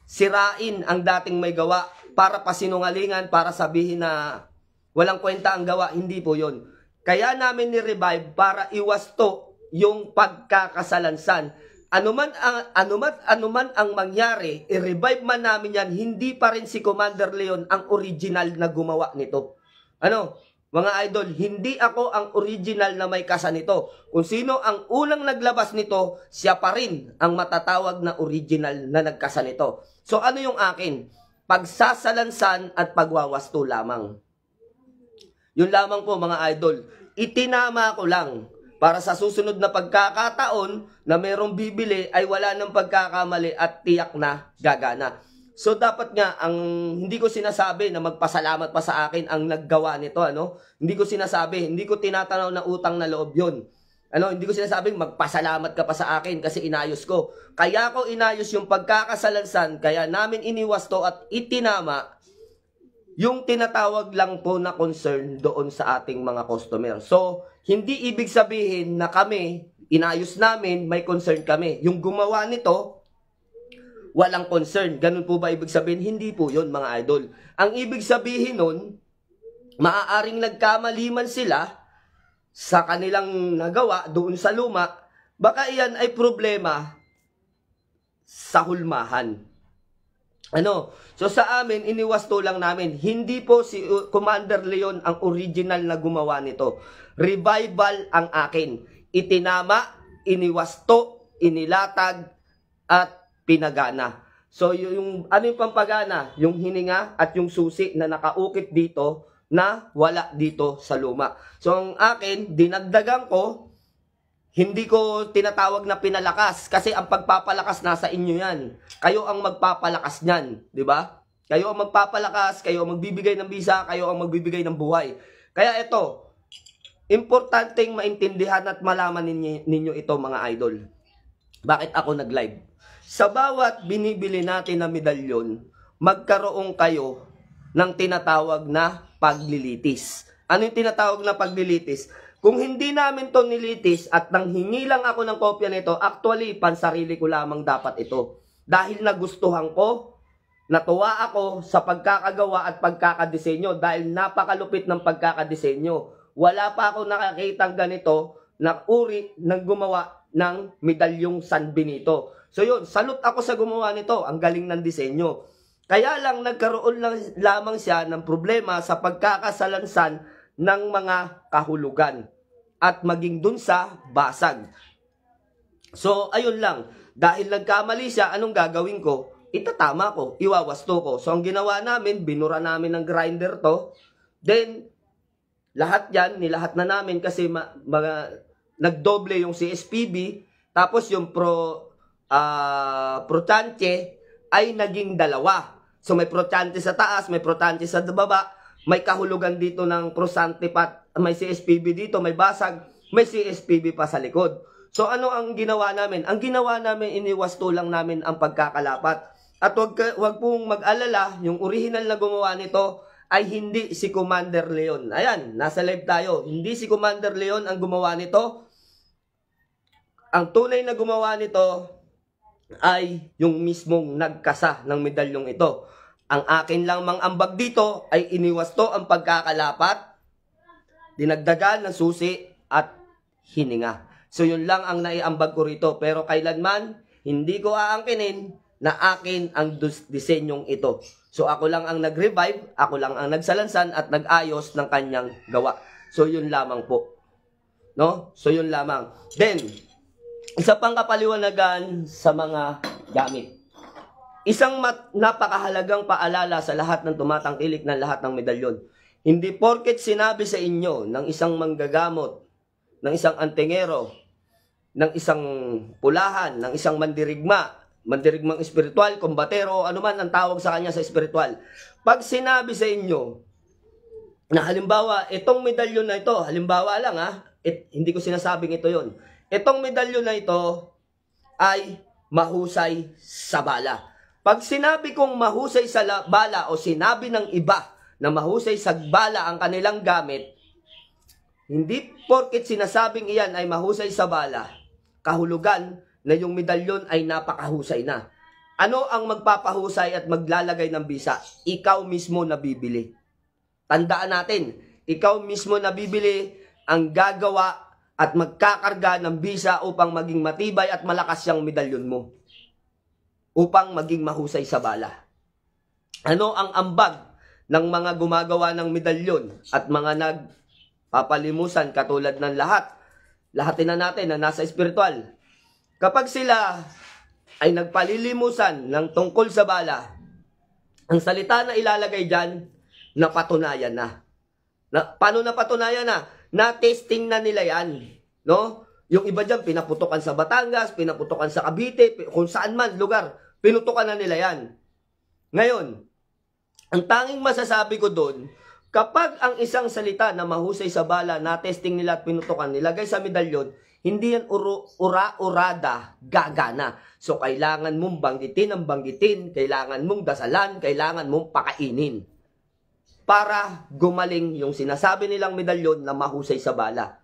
sirain ang dating may gawa, para pasinungalingan, para sabihin na walang kwenta ang gawa. Hindi po yon. Kaya namin ni-revive para iwasto yung pagkakasalansan. Anuman ang mangyari, i-revive man namin yan, hindi pa rin si Commander Leon ang original na gumawa nito. Mga idol, hindi ako ang original na may kasa nito. Kung sino ang unang naglabas nito, siya pa rin ang matatawag na original na nagkasa nito. So ano yung akin? Pagsasalansan at pagwawasto lamang. Yun lamang po mga idol. Itinama ko lang para sa susunod na pagkakataon na merong bibili ay wala ng pagkakamali at tiyak na gagana. So dapat nga, hindi ko sinasabi na magpasalamat pa sa akin ang naggawa nito, Hindi ko sinasabi, hindi ko tinatanaw na utang na loob yun. Hindi ko sinasabing magpasalamat ka pa sa akin kasi inayos ko. Kaya ko inayos yung pagkakasalansan, kaya namin iniwasto at itinama yung tinatawag lang po na concern doon sa ating mga customer. So, hindi ibig sabihin na kami, inayos namin, may concern kami. Yung gumawa nito, walang concern. Ganun po ba ibig sabihin? Hindi po yun, mga idol. Ang ibig sabihin nun, maaaring nagkamali man sila sa kanilang nagawa doon sa luma, baka iyan ay problema sa hulmahan. So sa amin, iniwasto lang namin. Hindi po si Commander Leon ang original na gumawa nito. Revival ang akin. Itinama, iniwasto, inilatag, at pinagana. So yung ano yung pampagana? Yung hininga at yung susi na nakaukit dito na wala dito sa luma. So ang akin, dinagdagan ko, hindi ko tinatawag na pinalakas kasi ang pagpapalakas nasa inyo yan. Kayo ang magpapalakas niyan, di ba? Kayo ang magpapalakas, kayo ang magbibigay ng bisa, kayo ang magbibigay ng buhay. Kaya ito, importanteng maintindihan at malaman ninyo ito, mga idol. Bakit ako nag-live? Sa bawat binibili natin na medalyon, magkaroon kayo ng tinatawag na paglilitis. Ano yung tinatawag na paglilitis? Kung hindi namin to nilitis at nanghingi lang ako ng kopya nito, actually, pansarili ko lamang dapat ito. Dahil nagustuhan ko, natuwa ako sa pagkakagawa at pagkakadesenyo dahil napakalupit ng pagkakadesenyo. Wala pa ako nakakitang ganito na uri ng gumawa ng medalyong San Benito. So yun, salute ako sa gumawa nito. Ang galing ng disenyo. Kaya lang nagkaroon lang lamang siya ng problema sa pagkakasalansan ng mga kahulugan at maging dun sa basag. So, ayun lang. Dahil nagkamali siya, anong gagawin ko? Itatama ko, iwawasto ko. So, ang ginawa namin, binura namin ng grinder to. Then, lahat yan, nilahat na namin kasi nagdoble yung CSPB. Tapos, yung protante ay naging dalawa. So, may protante sa taas, may protante sa baba. May kahulugan dito ng prosante pat, may CSPB dito, may basag, may CSPB pa sa likod. So ano ang ginawa namin? Ang ginawa namin, iniwasto lang namin ang pagkakalapat. At wag pong mag-alala, yung original na gumawa nito ay hindi si Commander Leon. Ayan, nasa live tayo. Hindi si Commander Leon ang gumawa nito. Ang tunay na gumawa nito ay yung mismong nagkasa ng medalyong ito. Ang akin lang mang ambag dito ay iniwasto ang pagkakalapat, dinagdagan ng susi at hininga. So yun lang ang naiambag ko rito. Pero kailanman, hindi ko aangkinin na akin ang disenyong ito. So ako lang ang nag-revive, ako lang ang nagsalansan at nag-ayos ng kanyang gawa. So yun lamang po. No? So yun lamang. Then, isa pang kapaliwanagan sa mga gamit. Isang napakahalagang paalala sa lahat ng tumatangkilik ng lahat ng medalyon. Hindi porket sinabi sa inyo ng isang manggagamot, ng isang antingero, ng isang pulahan, ng isang mandirigmang espiritual, kombatero, anuman ang tawag sa kanya sa espiritual. Pag sinabi sa inyo na halimbawa, itong medalyon na ito, halimbawa lang hindi ko sinasabing ito yon. Itong medalyon na ito ay mahusay sa bala. Pag sinabi kong mahusay sa bala o sinabi ng iba na mahusay sa bala ang kanilang gamit, hindi porket sinasabing iyan ay mahusay sa bala, kahulugan na yung medalyon ay napakahusay na. Ano ang magpapahusay at maglalagay ng bisa? Ikaw mismo na bibili. Tandaan natin, ikaw mismo na bibili ang gagawa at magkakarga ng bisa upang maging matibay at malakas yung medalyon mo. Upang maging mahusay sa bala. Ano ang ambag ng mga gumagawa ng medalyon at mga nagpapalimusan katulad ng lahatin na natin na nasa espiritual. Kapag sila ay nagpalilimusan ng tungkol sa bala, ang salita na ilalagay dyan, napatunayan na. Paano napatunayan na? Na-testing na nila yan. No? Yung iba dyan, pinaputokan sa Batangas, pinaputokan sa Cavite, kung saan man lugar, pinutukan na nila yan. Ngayon, ang tanging masasabi ko doon, kapag ang isang salita na mahusay sa bala, na-testing nila at pinutukan, nilagay sa medalyon, hindi yan ura-urada, gagana. So, kailangan mong banggitin ang banggitin, kailangan mong dasalan, kailangan mong pakainin. para gumaling yung sinasabi nilang medalyon na mahusay sa bala.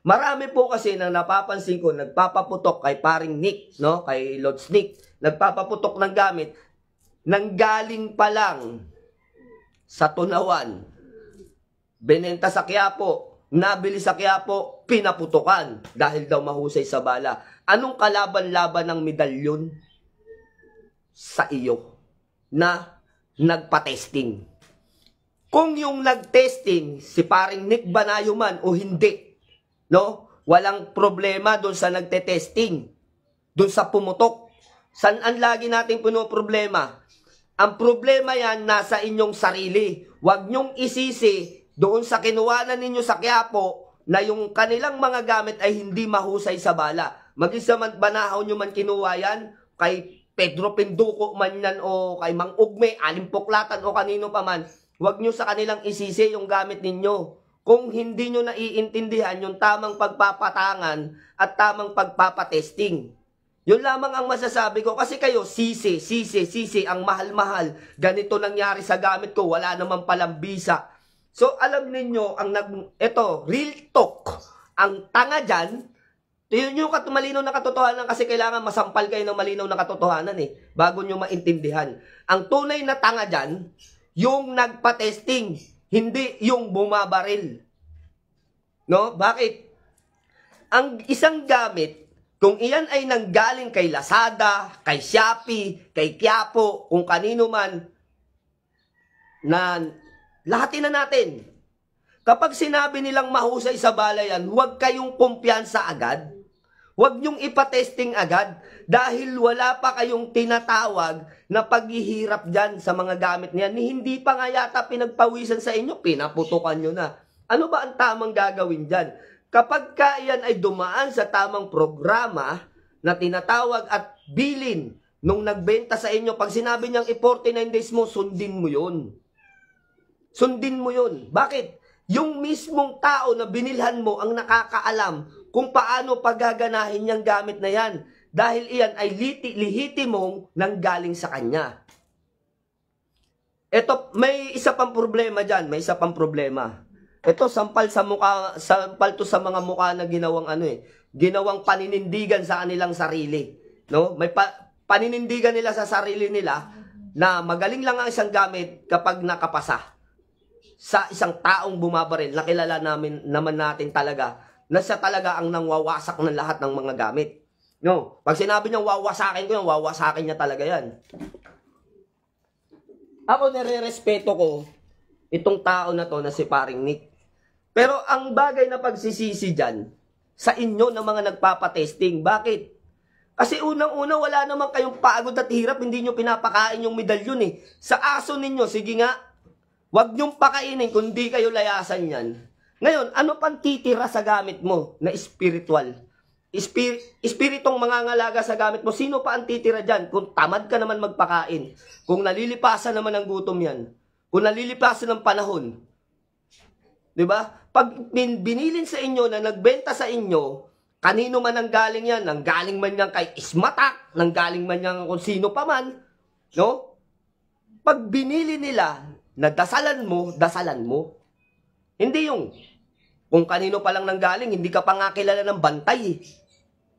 Marami po kasi na napapansin ko, nagpapaputok kay paring Nick, no? Kay Lods Nick, nagpapaputok ng gamit, nanggaling pa lang sa Tunawan, benenta sa Quiapo, nabili sa Quiapo, pinaputokan dahil daw mahusay sa bala. Anong kalaban-laban ng medalyon sa iyo na nagpa-testing? Kung yung nag-testing si paring Nick Banayo man o hindi, no? Walang problema doon sa nagte-testing, doon sa pumutok. Saan ang lagi natin problema? Ang problema yan nasa inyong sarili. Huwag nyong isisi doon sa kinuwanan ninyo sa Quiapo na yung kanilang mga gamit ay hindi mahusay sa bala. Mag-isa man Banahaw nyo man kinuha yan, kay Pedro Pinduco man yan o kay Mang Ugme, Alimpuklatan o kanino pa man, huwag nyo sa kanilang isisi yung gamit ninyo. Kung hindi nyo naiintindihan yung tamang pagpapatangan at tamang pagpapatesting. Yun lamang ang masasabi ko. Kasi kayo, sisi, ang mahal-mahal. Ganito nangyari sa gamit ko, wala naman palang bisa. So, alam ninyo, ito, real talk. Ang tanga dyan, yun yung malinaw na katotohanan kasi kailangan masampal kayo ng malinaw na katotohanan bago nyo maintindihan. Ang tunay na tanga dyan, yung nagpa-testing. Hindi yung bumabaril. No? Bakit? Ang isang gamit, kung iyan ay nanggaling kay Lazada, kay Shopee, kay Quiapo, kung kanino man, na lahatin na natin. Kapag sinabi nilang mahusay sa bala yan, huwag kayong kumpiyansa agad. Huwag niyong ipatesting agad dahil wala pa kayong tinatawag na paghihirap dyan sa mga gamit niyan. Hindi pa nga yata pinagpawisan sa inyo, pinaputukan nyo na. Ano ba ang tamang gagawin dyan? Kapag yan ay dumaan sa tamang programa na tinatawag at bilin nung nagbenta sa inyo, pag sinabi niyang 49 days mo, sundin mo yun. Sundin mo yun. Bakit? Yung mismong tao na binilhan mo ang nakakaalam kung paano paggaganahin niyang gamit na yan. Dahil iyan ay lihiti mong nanggaling sa kanya. Ito, may isa pang problema dyan. May isa pang problema. Ito, sampal to sa mga mukha na ginawang ginawang paninindigan sa kanilang sarili. No? May paninindigan nila sa sarili nila na magaling lang ang isang gamit kapag nakapasa sa isang taong bumabaril. Nakilala naman natin talaga na siya talaga ang nangwawasak ng lahat ng mga gamit. No? Pag sinabi niya wawasakin ko yan, wawasakin niya talaga yan. Ako nire-respeto ko itong tao na to na si paring Nick. Pero ang bagay na pagsisisi dyan, sa inyo na mga nagpapatesting. Bakit? Kasi unang-una wala naman kayong pagod at hirap, hindi nyo pinapakain yung medalyon Sa aso ninyo, sige nga, wag nyong pakainin kundi kayo layasan yan. Ngayon, ano pang titira sa gamit mo na spiritual? Espiritong mangangalaga sa gamit mo, sino pa ang titira dyan? Kung tamad ka naman magpakain, kung nalilipasan naman ng gutom yan, kung nalilipasan ng panahon. Diba? Pag binilin sa inyo na nagbenta sa inyo, kanino man ang galing yan, nanggaling man yan kay Ismatak, nanggaling man yan kung sino pa man, no? Pag binili nila na dasalan mo. Hindi yung kung kanino pa lang nanggaling, hindi ka pa nga kilala ng bantay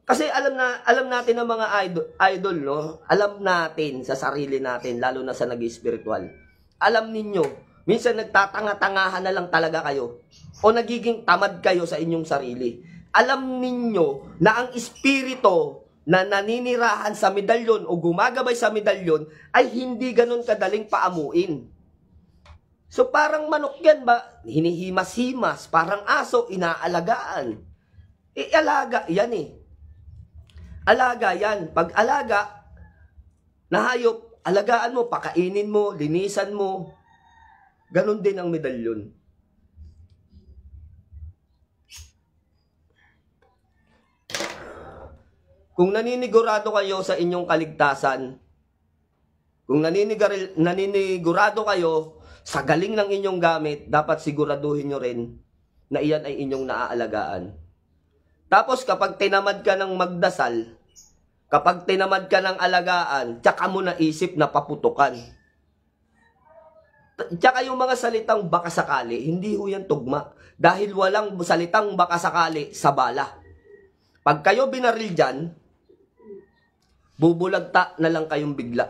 Kasi alam natin ng mga idol, no? Alam natin sa sarili natin, lalo na sa nag-spiritual. Alam ninyo, minsan nagtatanga-tangahan na lang talaga kayo o nagiging tamad kayo sa inyong sarili. Alam ninyo na ang espiritu na naninirahan sa medalyon o gumagabay sa medalyon ay hindi ganun kadaling paamuin. So parang manok yan ba? Hinihimas-himas. Parang aso, inaalagaan. Alaga yan Alaga yan. Pag alaga, na hayop, alagaan mo, pakainin mo, linisan mo. Ganon din ang medalyon. Kung naninigurado kayo sa inyong kaligtasan, kung naninigurado kayo sa galing ng inyong gamit, dapat siguraduhin nyo rin na iyan ay inyong naaalagaan. Tapos kapag tinamad ka ng magdasal, kapag tinamad ka ng alagaan, tsaka mo naisip na paputukan. Tsaka yung mga salitang baka sakali, hindi ho yan tugma. Dahil walang salitang baka sakali sa bala. Pag kayo binaril dyan, bubulagta na lang kayong bigla.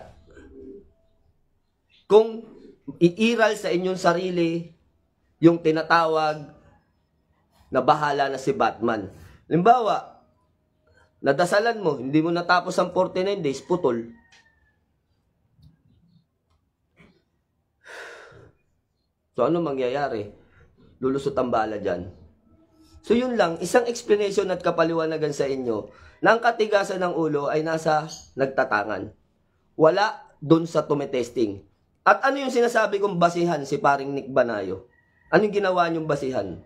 Kung iiral sa inyong sarili yung tinatawag na bahala na si Batman. Limbawa, nadasalan mo, hindi mo natapos ang 49 days, putol. So ano mangyayari? Lulusot ang bala dyan. So yun lang, isang explanation at kapaliwanagan sa inyo na ang katigasan ng ulo ay nasa nagtatangan. Wala dun sa tumitesting. At ano yung sinasabi kong basihan si paring Nick Banayo? Anong ginawa niyong basihan?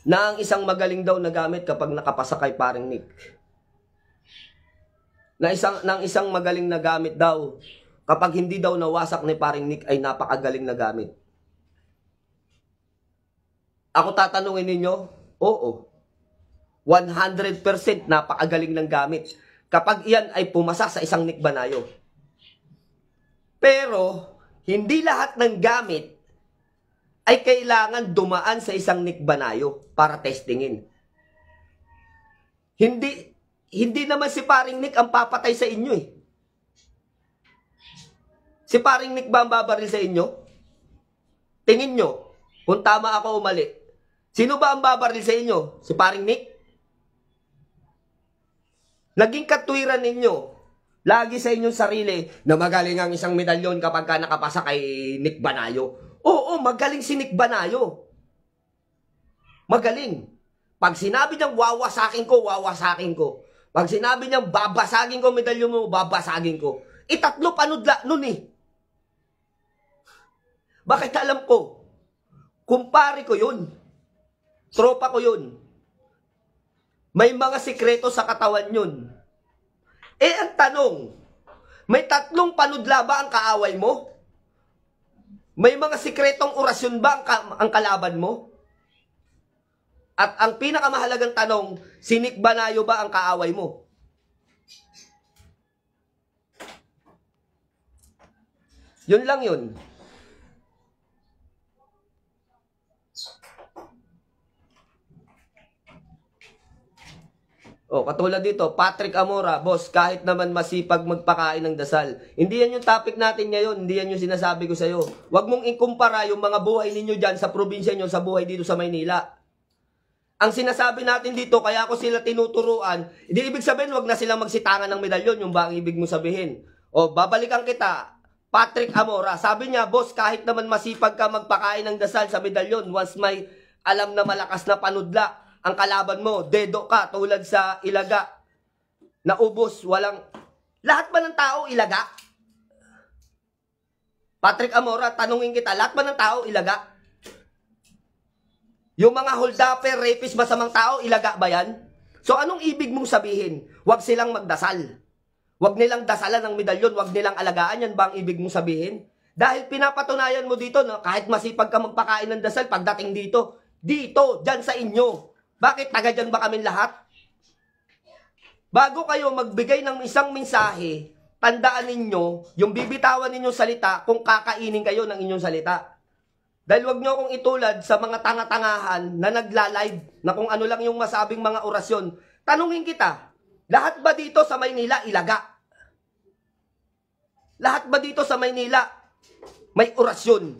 Na ang isang magaling daw na gamit kapag nakapasa kay paring Nick. Na isang magaling na gamit daw kapag hindi daw nawasak ni paring Nick ay napakagaling na gamit. Ako tatanungin ninyo, oo. 100% napakagaling ng gamit. Kapag iyan ay pumasa sa isang Nick Banayo. Pero, hindi lahat ng gamit ay kailangan dumaan sa isang Nick Banayo para testingin. Hindi naman si paring Nick ang papatay sa inyo eh. Si paring Nick ba ang babaril sa inyo? Tingin nyo, kung tama ako o mali. Sino ba ang babaril sa inyo? Si paring Nick? Naging katwiran ninyo, lagi sa inyong sarili, na magaling ang isang medalyon kapag ka nakapasa kay Nick Banayo. Oo, magaling si Nick Banayo. Magaling. Pag sinabi niyang wawasakin ko, wawasakin ko. Pag sinabi niyang babasagin ko medalyon mo, babasagin ko. Itatlo panudla nun eh. Bakit alam ko? Kumpare ko yun. Tropa ko yun. May mga sikreto sa katawan yun. Eh, ang tanong, may 3 panudla ba ang kaaway mo? May mga sikretong orasyon ba ang kalaban mo? At ang pinakamahalagang tanong, si Nick Banayo ba ang kaaway mo? Yun lang yun. O, katulad dito, Patrick Amora, boss, kahit naman masipag magpakain ng dasal. Hindi yan yung topic natin ngayon, hindi yan yung sinasabi ko sa'yo. Huwag mong ikumpara yung mga buhay ninyo dyan sa probinsya nyo sa buhay dito sa Maynila. Ang sinasabi natin dito, kaya ako sila tinuturuan, hindi ibig sabihin, huwag na silang magsitangan ng medalyon, yung ba ang ibig mo sabihin. O, babalikan kita, Patrick Amora, sabi niya, boss, kahit naman masipag ka magpakain ng dasal sa medalyon, once may alam na malakas na panudla, ang kalaban mo, dedo ka, tulad sa Ilaga, naubos, walang, lahat ba ng tao Ilaga? Patrick Amora, tanungin kita, lahat ba ng tao Ilaga? Yung mga holdapper, rapist, masamang tao, Ilaga ba yan? So anong ibig mong sabihin? Huwag silang magdasal. Huwag nilang dasalan ng medalyon, huwag nilang alagaan, yan ba ang ibig mong sabihin? Dahil pinapatunayan mo dito, no, kahit masipag ka magpakain ng dasal, pagdating dito, dyan sa inyo. Bakit? Taga dyan ba kami lahat? Bago kayo magbigay ng isang mensahe, tandaan ninyo, yung bibitawan ninyong salita kung kakainin kayo ng inyong salita. Dahil wag nyo akong itulad sa mga tanga-tangahan na nagla-live na kung ano lang yung masabing mga orasyon. Tanungin kita, lahat ba dito sa Maynila Ilaga? Lahat ba dito sa Maynila may orasyon?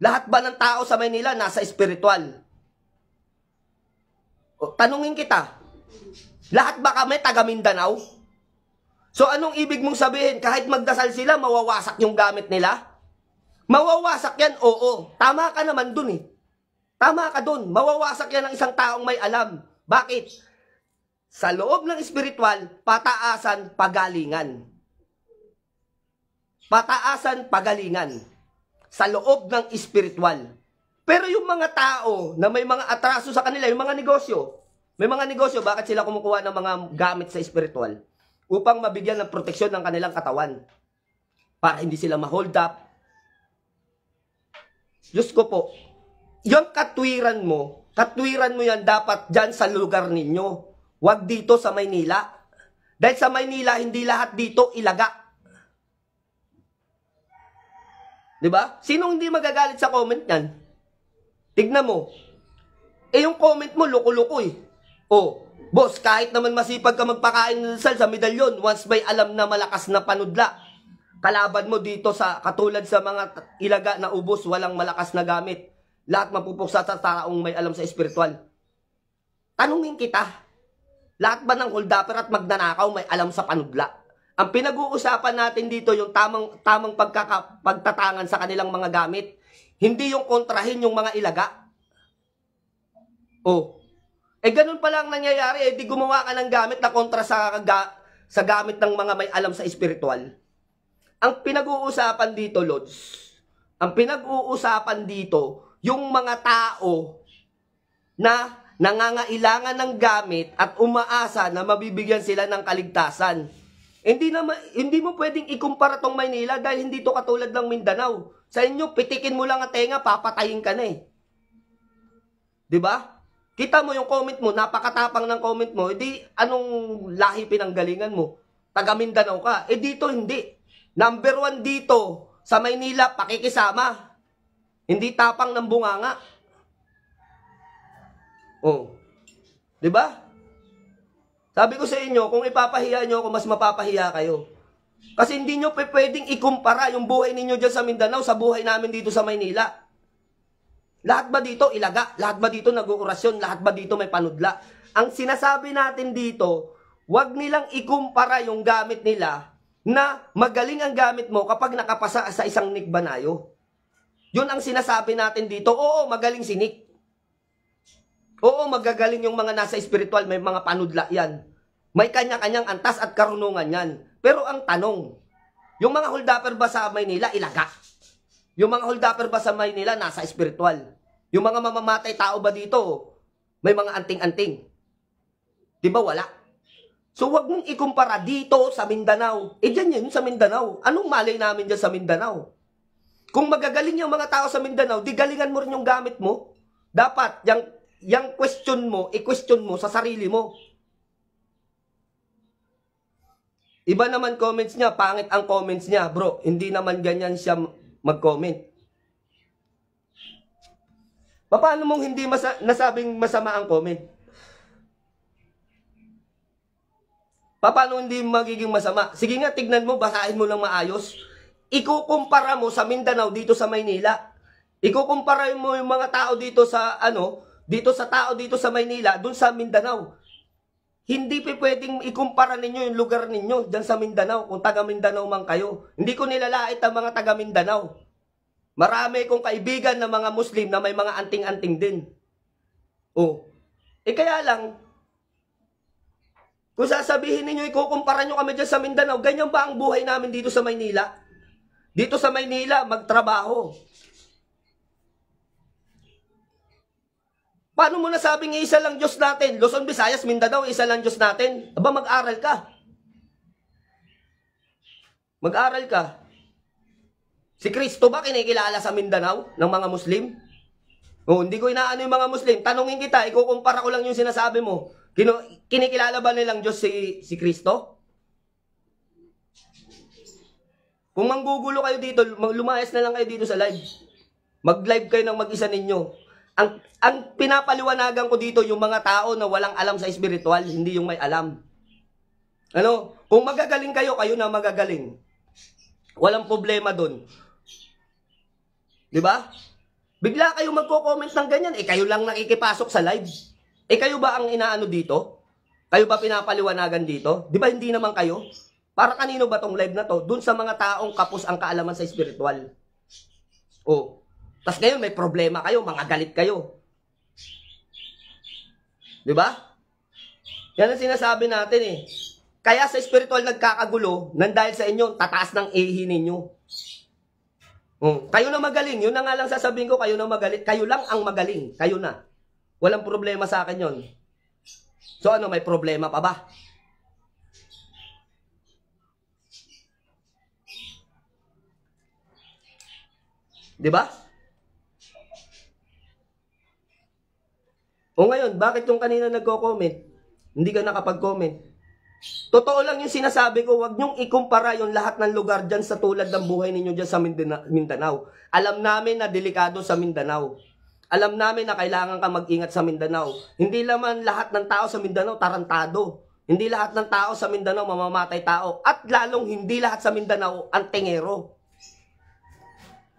Lahat ba ng tao sa Maynila nasa espiritual? O, tanungin kita, lahat ba kami taga Mindanao? So anong ibig mong sabihin? Kahit magdasal sila, mawawasak yung gamit nila? Mawawasak yan, oo. Tama ka naman dun eh. Tama ka dun. Mawawasak yan ng isang taong may alam. Bakit? Sa loob ng espiritual, pataasan, pagalingan. Pataasan, pagalingan. Sa loob ng espiritual. Pero yung mga tao na may mga atraso sa kanila, yung mga negosyo, may mga negosyo, bakit sila kumukuha ng mga gamit sa espiritual? Upang mabigyan ng proteksyon ng kanilang katawan. Para hindi sila ma-hold up. Diyos ko po, yung katwiran mo yan dapat dyan sa lugar ninyo. Huwag dito sa Maynila. Dahil sa Maynila, hindi lahat dito Ilaga. 'Di ba? Sino hindi magagalit sa comment niyan? Tignan mo. Eh yung comment mo, loko-loko eh. Oh, boss, kahit naman masipag ka magpakain ng sal sa medalyon, once may alam na malakas na panudla, kalaban mo dito sa katulad sa mga ilaga na ubos, walang malakas na gamit. Lahat mapupuksa sa taong may alam sa espiritual. Tanungin kita, lahat ba ng holdapper at magnanakaw may alam sa panudla? Ang pinag-uusapan natin dito yung tamang pagtatangan sa kanilang mga gamit. Hindi yung kontrahin yung mga ilaga. Oh, ganun pala ang nangyayari. Di gumawa ka ng gamit na kontra sa gamit ng mga may alam sa espiritual. Ang pinag-uusapan dito, Lods, ang pinag-uusapan dito, yung mga tao na nangangailangan ng gamit at umaasa na mabibigyan sila ng kaligtasan. Hindi mo pwedeng ikumpara tong Maynila dahil hindi to katulad ng Mindanao. Sa inyo, pitikin mo lang ang tenga, papatayin ka na eh. 'Di ba? Kita mo yung comment mo, napakatapang ng comment mo, edi anong lahi pinanggalingan mo? Taga Mindanao ka. Dito hindi. Number 1 dito, sa Maynila, pakikisama. Hindi tapang ng bunganga. Oh. 'Di ba? Sabi ko sa inyo, kung ipapahiya nyo ako, mas mapapahiya kayo. Kasi hindi nyo pwedeng ikumpara yung buhay ninyo dyan sa Mindanao sa buhay namin dito sa Maynila. Lahat ba dito ilaga? Lahat ba dito nag-uurasyon? Lahat ba dito may panudla? Ang sinasabi natin dito, wag nilang ikumpara yung gamit nila na magaling ang gamit mo kapag nakapasa sa isang Nick Banayo. Yun ang sinasabi natin dito. Oo, magaling si Nick. Oo, magagaling yung mga nasa spiritual, may mga panudla yan. May kanya-kanyang antas at karunungan yan. Pero ang tanong, yung mga holdapper ba sa Maynila, ilaga? Yung mga holdapper ba sa Maynila, nasa spiritual? Yung mga mamamatay tao ba dito, may mga anting-anting? Di ba wala? So wag mong ikumpara dito sa Mindanao. Dyan yun sa Mindanao. Anong malay namin dyan sa Mindanao? Kung magagaling yung mga tao sa Mindanao, di galingan mo rin yung gamit mo. Dapat, yung question mo, i-question mo sa sarili mo. Iba naman comments niya, pangit ang comments niya. Bro, hindi naman ganyan siya mag-comment. Paano mong hindi nasabing masama ang comment? Paano hindi magiging masama? Sige nga, tignan mo, basahin mo lang maayos. Ikukumpara mo sa Mindanao dito sa Maynila. Ikukumpara mo yung mga tao dito sa tao dito sa Maynila, dun sa Mindanao. Hindi pwedeng ikumpara ninyo yung lugar ninyo dyan sa Mindanao, kung taga Mindanao man kayo. Hindi ko nilalait ang mga taga Mindanao. Marami kong kaibigan na mga Muslim na may mga anting-anting din. Oh. Kaya lang, kung sasabihin ninyo, ikukumpara nyo kami dyan sa Mindanao, ganyan ba ang buhay namin dito sa Maynila? Dito sa Maynila, magtrabaho. Paano mo nasabing isa lang Diyos natin? Luzon, Visayas, Mindanao, isa lang Diyos natin. Aba, mag-aral ka. Mag-aral ka. Si Kristo ba kinikilala sa Mindanao ng mga Muslim? Hindi ko inaano yung mga Muslim. Tanungin kita, ikukumpara ko lang yung sinasabi mo. Kinikilala ba nilang Diyos si Kristo? Kung manggugulo kayo dito, lumayas na lang kayo dito sa live. Mag-live kayo ng mag-isa ninyo. Ang pinapaliwanagan ko dito yung mga tao na walang alam sa espiritual, hindi yung may alam. Kung magagaling kayo, kayo na magagaling. Walang problema doon. 'Di ba? Bigla kayo magko-comment ng ganyan, kayo lang nakikipasok sa live. Kayo ba ang inaano dito? Kayo ba pinapaliwanagan dito? 'Di ba hindi naman kayo? Para kanino ba tong live na to? Doon sa mga taong kapos ang kaalaman sa espiritual. Tas ngayon may problema kayo, mga galit kayo. 'Di ba? Yan ang sinasabi natin eh. Kaya sa spiritual nagkakagulo, nang dahil sa inyo, tataas ng ihi ninyo. Kayo na magaling, yun na nga lang sasabihin ko, kayo na magaling. Kayo lang ang magaling, kayo na. Walang problema sa akin yon. So may problema pa ba? Di ba? O ngayon, bakit yung kanina nagko-comment, hindi ka nakapag-comment? Totoo lang yung sinasabi ko, wag niyong ikumpara yung lahat ng lugar dyan sa tulad ng buhay ninyo dyan sa Mindanao. Alam namin na delikado sa Mindanao. Alam namin na kailangan ka mag-ingat sa Mindanao. Hindi naman lahat ng tao sa Mindanao tarantado. Hindi lahat ng tao sa Mindanao mamamatay tao. At lalong hindi lahat sa Mindanao ang tingero.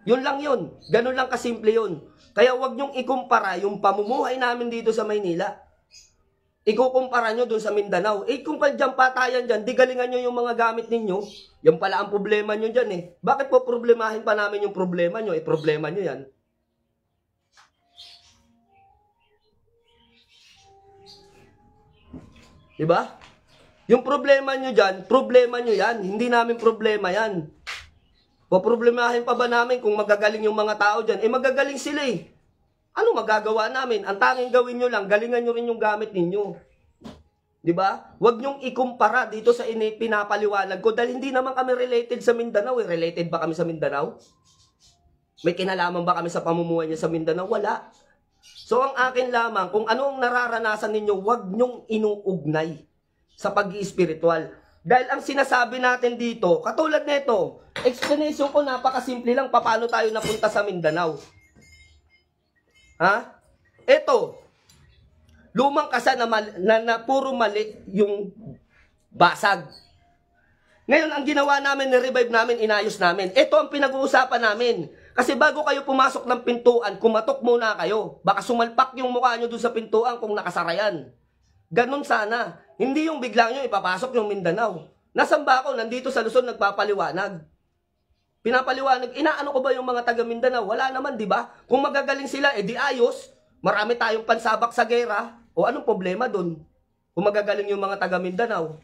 Yun lang yun. Ganun lang kasimple yun. Kaya wag niyong ikumpara yung pamumuhay namin dito sa Maynila. Ikukumpara nyo dun sa Mindanao. Kung dyan patayan dyan, di galingan nyo yung mga gamit ninyo. Yan pala ang problema nyo dyan eh. Bakit po problemahin pa namin yung problema nyo? Problema nyo yan. Diba? Yung problema nyo dyan, problema nyo yan. Hindi namin problema yan. Poproblemahin pa ba namin kung magagaling yung mga tao dyan? Magagaling sila eh. Ano magagawa namin? Ang tanging gawin nyo lang, galingan nyo rin yung gamit ninyo. Diba? Huwag nyong ikumpara dito sa pinapaliwanag ko dahil hindi naman kami related sa Mindanao. Related ba kami sa Mindanao? May kinalaman ba kami sa pamumuhay niya sa Mindanao? Wala. So ang akin lamang, kung ano ang nararanasan ninyo, huwag nyong inuugnay sa pag-iespiritual. Dahil ang sinasabi natin dito, katulad nito, explanation ko napakasimple lang paano tayo napunta sa Mindanao. Ha? Ito, lumang kasa na puro mali yung basag. Ngayon, ang ginawa namin, ni-revive namin, inayos namin. Ito ang pinag-uusapan namin. Kasi bago kayo pumasok ng pintuan, kumatok muna kayo. Baka sumalpak yung mukha nyo doon sa pintuan kung nakasara yan. Ganon sana. Hindi yung biglang nyo ipapasok yung Mindanao. Nasaan ba ako? Nandito sa Luzon, nagpapaliwanag. Pinapaliwanag, inaano ko ba yung mga taga Mindanao? Wala naman, di ba? Kung magagaling sila, di ayos. Marami tayong pansabak sa gera. O anong problema dun? Kung magagaling yung mga taga Mindanao.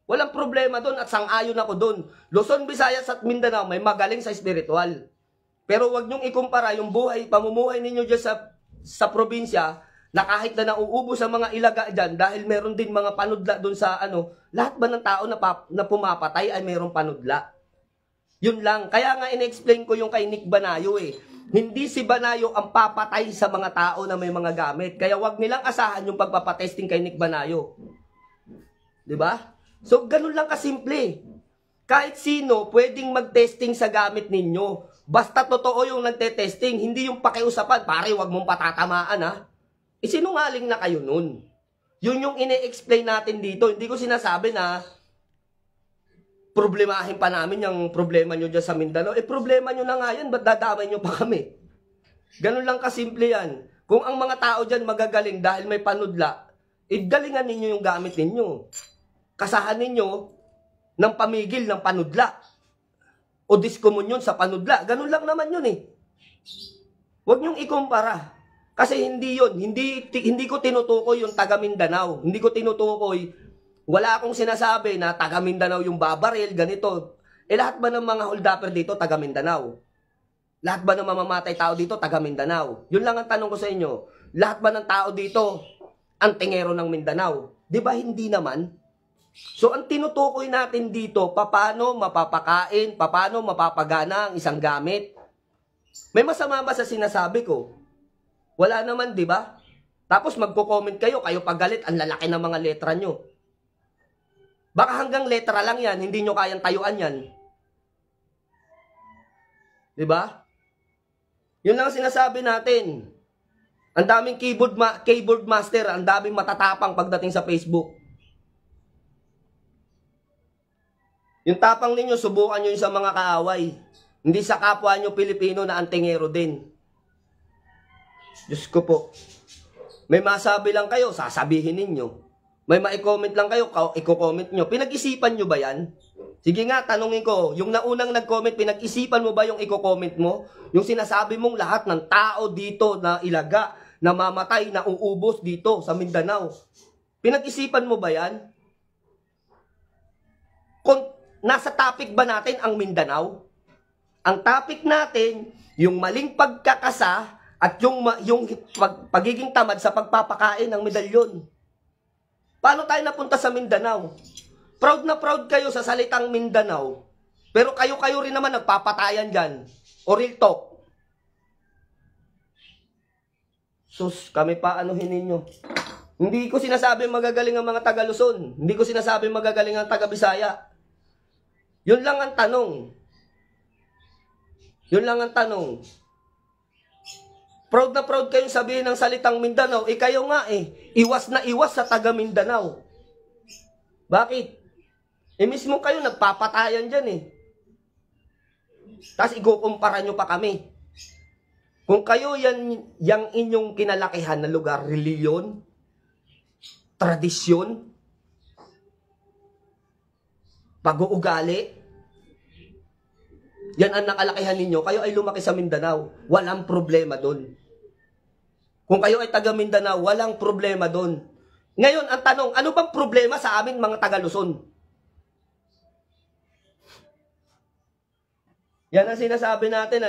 Walang problema dun at sang-ayon ako dun. Luzon, Visayas at Mindanao may magaling sa spiritual. Pero wag niyong ikumpara yung pamumuhay ninyo dyan sa probinsya na kahit na nauubos sa mga ilaga dyan dahil meron din mga panudla dun sa lahat ba ng tao na pumapatay ay meron panudla? Yun lang. Kaya nga in-explain ko yung kay Nick Banayo eh. Hindi si Banayo ang papatay sa mga tao na may mga gamit. Kaya wag nilang asahan yung pagpapatesting kay Nick Banayo. Diba? So, ganun lang kasimple. Kahit sino pwedeng mag-testing sa gamit ninyo. Basta totoo yung nagte-testing. Hindi yung pakiusapan. Pare, wag mong patatamaan ha. Sinungaling na kayo nun. Yun yung ine-explain natin dito. Hindi ko sinasabi na problemahin pa namin yung problema nyo dyan sa Mindanao. Problema nyo na nga yan, ba't dadamay nyo pa kami? Ganun lang kasimple yan. Kung ang mga tao dyan magagaling dahil may panudla, galingan ninyo yung gamit ninyo. Kasahan ninyo ng pamigil ng panudla. O diskomunyon sa panudla. Ganun lang naman yun eh. Huwag nyong ikumpara. Kasi hindi yun. Hindi ko tinutukoy yung taga Mindanao. Hindi ko tinutukoy. Wala akong sinasabi na taga Mindanao yung babaril, ganito. Lahat ba ng mga holdupper dito, taga Mindanao? Lahat ba ng mamamatay tao dito, taga Mindanao? Yun lang ang tanong ko sa inyo. Lahat ba ng tao dito, ang tingero ng Mindanao? Di ba hindi naman? So, ang tinutukoy natin dito, paano mapapakain, paano mapapagana ang isang gamit. May masama ba sa sinasabi ko? Wala naman, di ba? Tapos magko-comment kayo pagalit, ang lalaki ng mga letra nyo. Baka hanggang letra lang yan, hindi nyo kayang tayuan yan. Diba? Yun lang sinasabi natin. Ang daming keyboard master, ang daming matatapang pagdating sa Facebook. Yung tapang ninyo, subukan nyo yung sa mga kaaway. Hindi sa kapwa nyo Pilipino na antingero din. Diyos ko po. May masabi lang kayo, sasabihin ninyo. May ma-comment lang kayo, i-comment nyo. Pinag-isipan nyo ba yan? Sige nga, tanungin ko, yung naunang nag-comment, pinag-isipan mo ba yung i-comment mo? Yung sinasabi mong lahat ng tao dito na ilaga, na mamatay, na uubos dito sa Mindanao. Pinag-isipan mo ba yan? Kung nasa topic ba natin ang Mindanao? Ang topic natin, yung maling pagkakasa at yung pagiging tamad sa pagpapakain ng medalyon. Paano tayo napunta sa Mindanao? Proud na proud kayo sa salitang Mindanao, pero kayo-kayo rin naman nagpapatayan dyan. O real talk. Sus, kami pa anuhin ninyo. Hindi ko sinasabi magagaling ang mga taga Luzon. Hindi ko sinasabi magagaling ang taga Bisaya. Yun lang ang tanong. Yun lang ang tanong. Proud na proud kayong sabihin ng salitang Mindanao. Kayo nga iwas na iwas sa taga Mindanao. Bakit? Mismo kayo nagpapatayan dyan Tapos ikukumpara nyo pa kami. Kung kayo yang inyong kinalakihan na lugar, reliyon, tradisyon, pag-uugali, yan ang nakalakihan ninyo, kayo ay lumaki sa Mindanao. Walang problema doon. Kung kayo ay taga Mindanao, walang problema doon. Ngayon, ang tanong, ano bang problema sa amin mga taga Luzon? Yan ang sinasabi natin,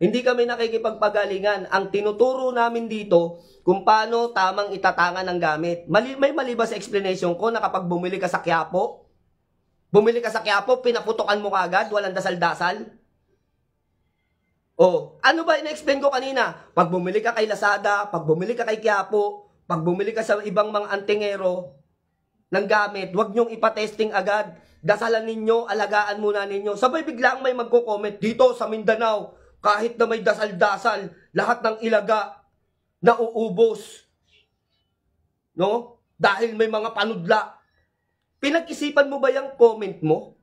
Hindi kami nakikipagpagalingan. Ang tinuturo namin dito, kung paano tamang itatangan ng gamit. May mali ba sa explanation ko na kapag bumili ka sa Quiapo, pinaputokan mo kagad, walang dasal-dasal? Ano ba ina-explain ko kanina? Pag bumili ka kay Lazada, pag bumili ka kay Quiapo, pag bumili ka sa ibang mga antingero ng gamit, huwag nyong ipatesting agad. Dasalan ninyo, alagaan muna ninyo. Sabay biglang may magko-comment dito sa Mindanao, kahit na may dasal-dasal, lahat ng ilaga nauubos. No? Dahil may mga panudla. Pinag-isipan mo ba yung comment mo?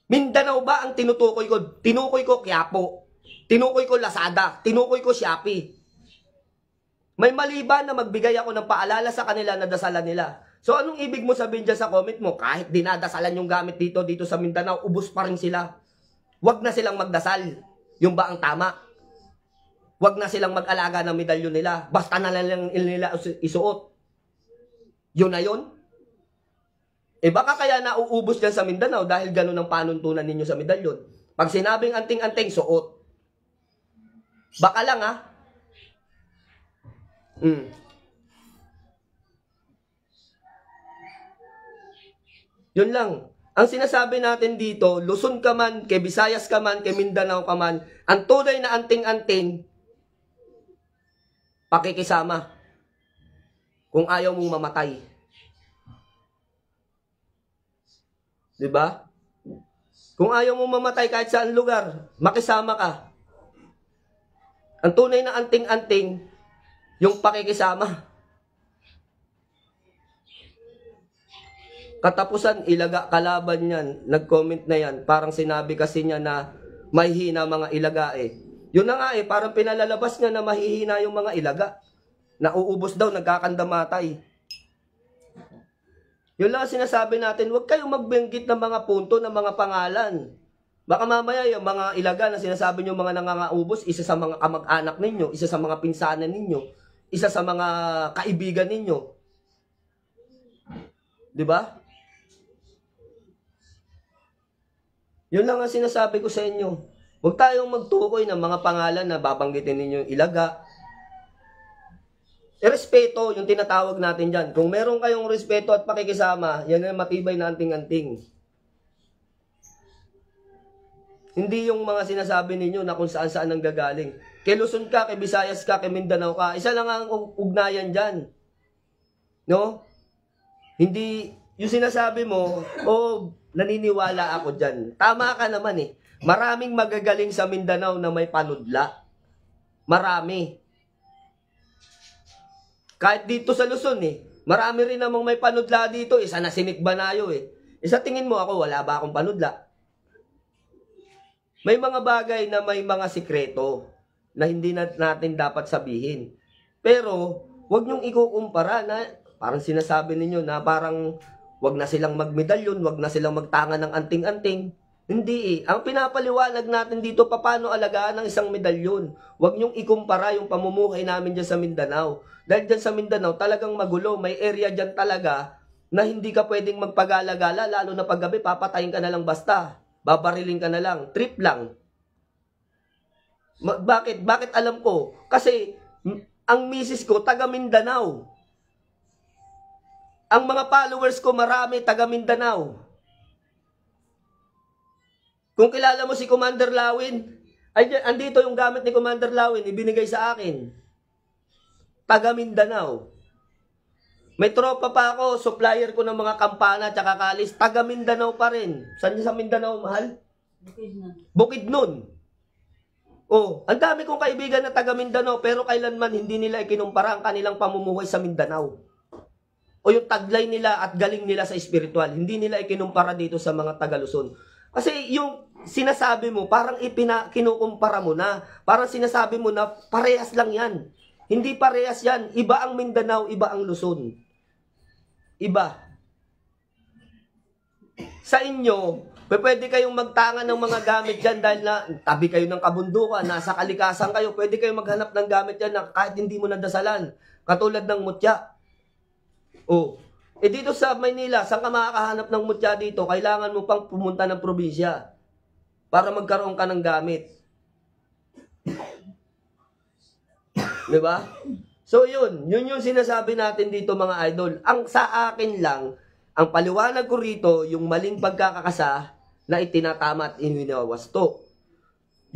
Mindanao ba ang tinutukoy ko? Tinukoy ko Quiapo. Tinukoy ko Lazada. Tinukoy ko Shopee. May mali ba na magbigay ako ng paalala sa kanila na dasalan nila? So anong ibig mo sabihin dyan sa comment mo? Kahit dinadasalan yung gamit dito sa Mindanao, ubos pa rin sila. Huwag na silang magdasal. Yung ba ang tama? Huwag na silang mag-alaga ng medalyon nila. Basta na lang nila isuot. Yun na yun? Baka kaya nauubos dyan sa Mindanao dahil ganun ang panuntunan ninyo sa medalyon. Pag sinabing anting-anting, suot. Baka lang Yun lang. Ang sinasabi natin dito, Luzon ka man, kay Visayas ka man, kay Mindanao ka man, ang tunay na anting-anting, pakikisama. Kung ayaw mong mamatay. Diba? Kung ayaw mong mamatay kahit saan lugar, makisama ka. Ang tunay na anting-anting, yung pakikisama. Katapusan, ilaga kalaban yan. Nag-comment na yan. Parang sinabi kasi niya na mahihina mga ilaga Yun na nga parang pinalalabas niya na mahihina yung mga ilaga. Nauubos daw, nagkakandamatay. Yun lang sinasabi natin, huwag kayong magbanggit ng mga punto, ng mga pangalan. Baka mamaya yung mga ilaga na sinasabi niyo mga nangangaubos, isa sa mga kamag-anak ninyo, isa sa mga pinsanan ninyo, isa sa mga kaibigan ninyo. Diba? Yun lang ang sinasabi ko sa inyo. Huwag tayong magtukoy ng mga pangalan na babanggitin ninyo yung ilaga. Respeto, yung tinatawag natin dyan. Kung meron kayong respeto at pakikisama, yan ang matibay na anting-anting. Hindi yung mga sinasabi ninyo na kung saan-saan ang gagaling. Kay Luzon ka, kay Visayas ka, kay Mindanao ka, isa lang ang ugnayan dyan. No? Hindi, yung sinasabi mo, naniniwala ako dyan. Tama ka naman Maraming magagaling sa Mindanao na may panudla. Marami. Kahit dito sa Luzon marami rin namang may panudla dito Isa na si Nick Banayo Sa tingin mo ako, wala ba akong panudla? May mga bagay na may mga sikreto na hindi natin dapat sabihin. Pero, huwag niyong ikukumpara na parang sinasabi ninyo na parang wag na silang magmedalyon, wag na silang magtanga ng anting-anting. Hindi Ang pinapaliwanag natin dito, paano alagaan ng isang medalyon. Huwag niyong ikumpara yung pamumuhay namin dyan sa Mindanao. Dahil dyan sa Mindanao, talagang magulo. May area dyan talaga na hindi ka pwedeng magpagala-gala, lalo na paggabi, papatayin ka na lang basta. Babariling ka na lang. Trip lang. Bakit? Bakit alam ko? Kasi, ang misis ko, taga Mindanao. Ang mga followers ko, marami, taga Mindanao. Kung kilala mo si Commander Lawin, andito yung gamit ni Commander Lawin, ibinigay sa akin. Taga Mindanao. May tropa pa ako, supplier ko ng mga kampana at kalis, taga Mindanao pa rin. Saan sa Mindanao, mahal? Bukidnon. Oh, ang dami kong kaibigan na taga Mindanao, pero kailanman hindi nila ikinumpara ang kanilang pamumuhay sa Mindanao. O yung taglay nila at galing nila sa espiritual, hindi nila ikinumpara dito sa mga taga Luzon. Kasi yung sinasabi mo, parang kinukumpara mo na. Parang sinasabi mo na parehas lang yan. Hindi parehas yan. Iba ang Mindanao, iba ang Luzon. Iba. Sa inyo, pwede kayong magtangan ng mga gamit dyan dahil na tabi kayo ng kabundukan, nasa kalikasan kayo, pwede kayong maghanap ng gamit dyan na kahit hindi mo nadasalan. Katulad ng mutya. Oh. Dito sa Maynila, saan ka makakahanap ng mutya dito? Kailangan mo pang pumunta ng probinsya para magkaroon ka ng gamit. Diba? So yun yung sinasabi natin dito mga idol. Ang sa akin lang, ang paliwanag ko rito, yung maling pagkakakasa na itinatama at ininawasto.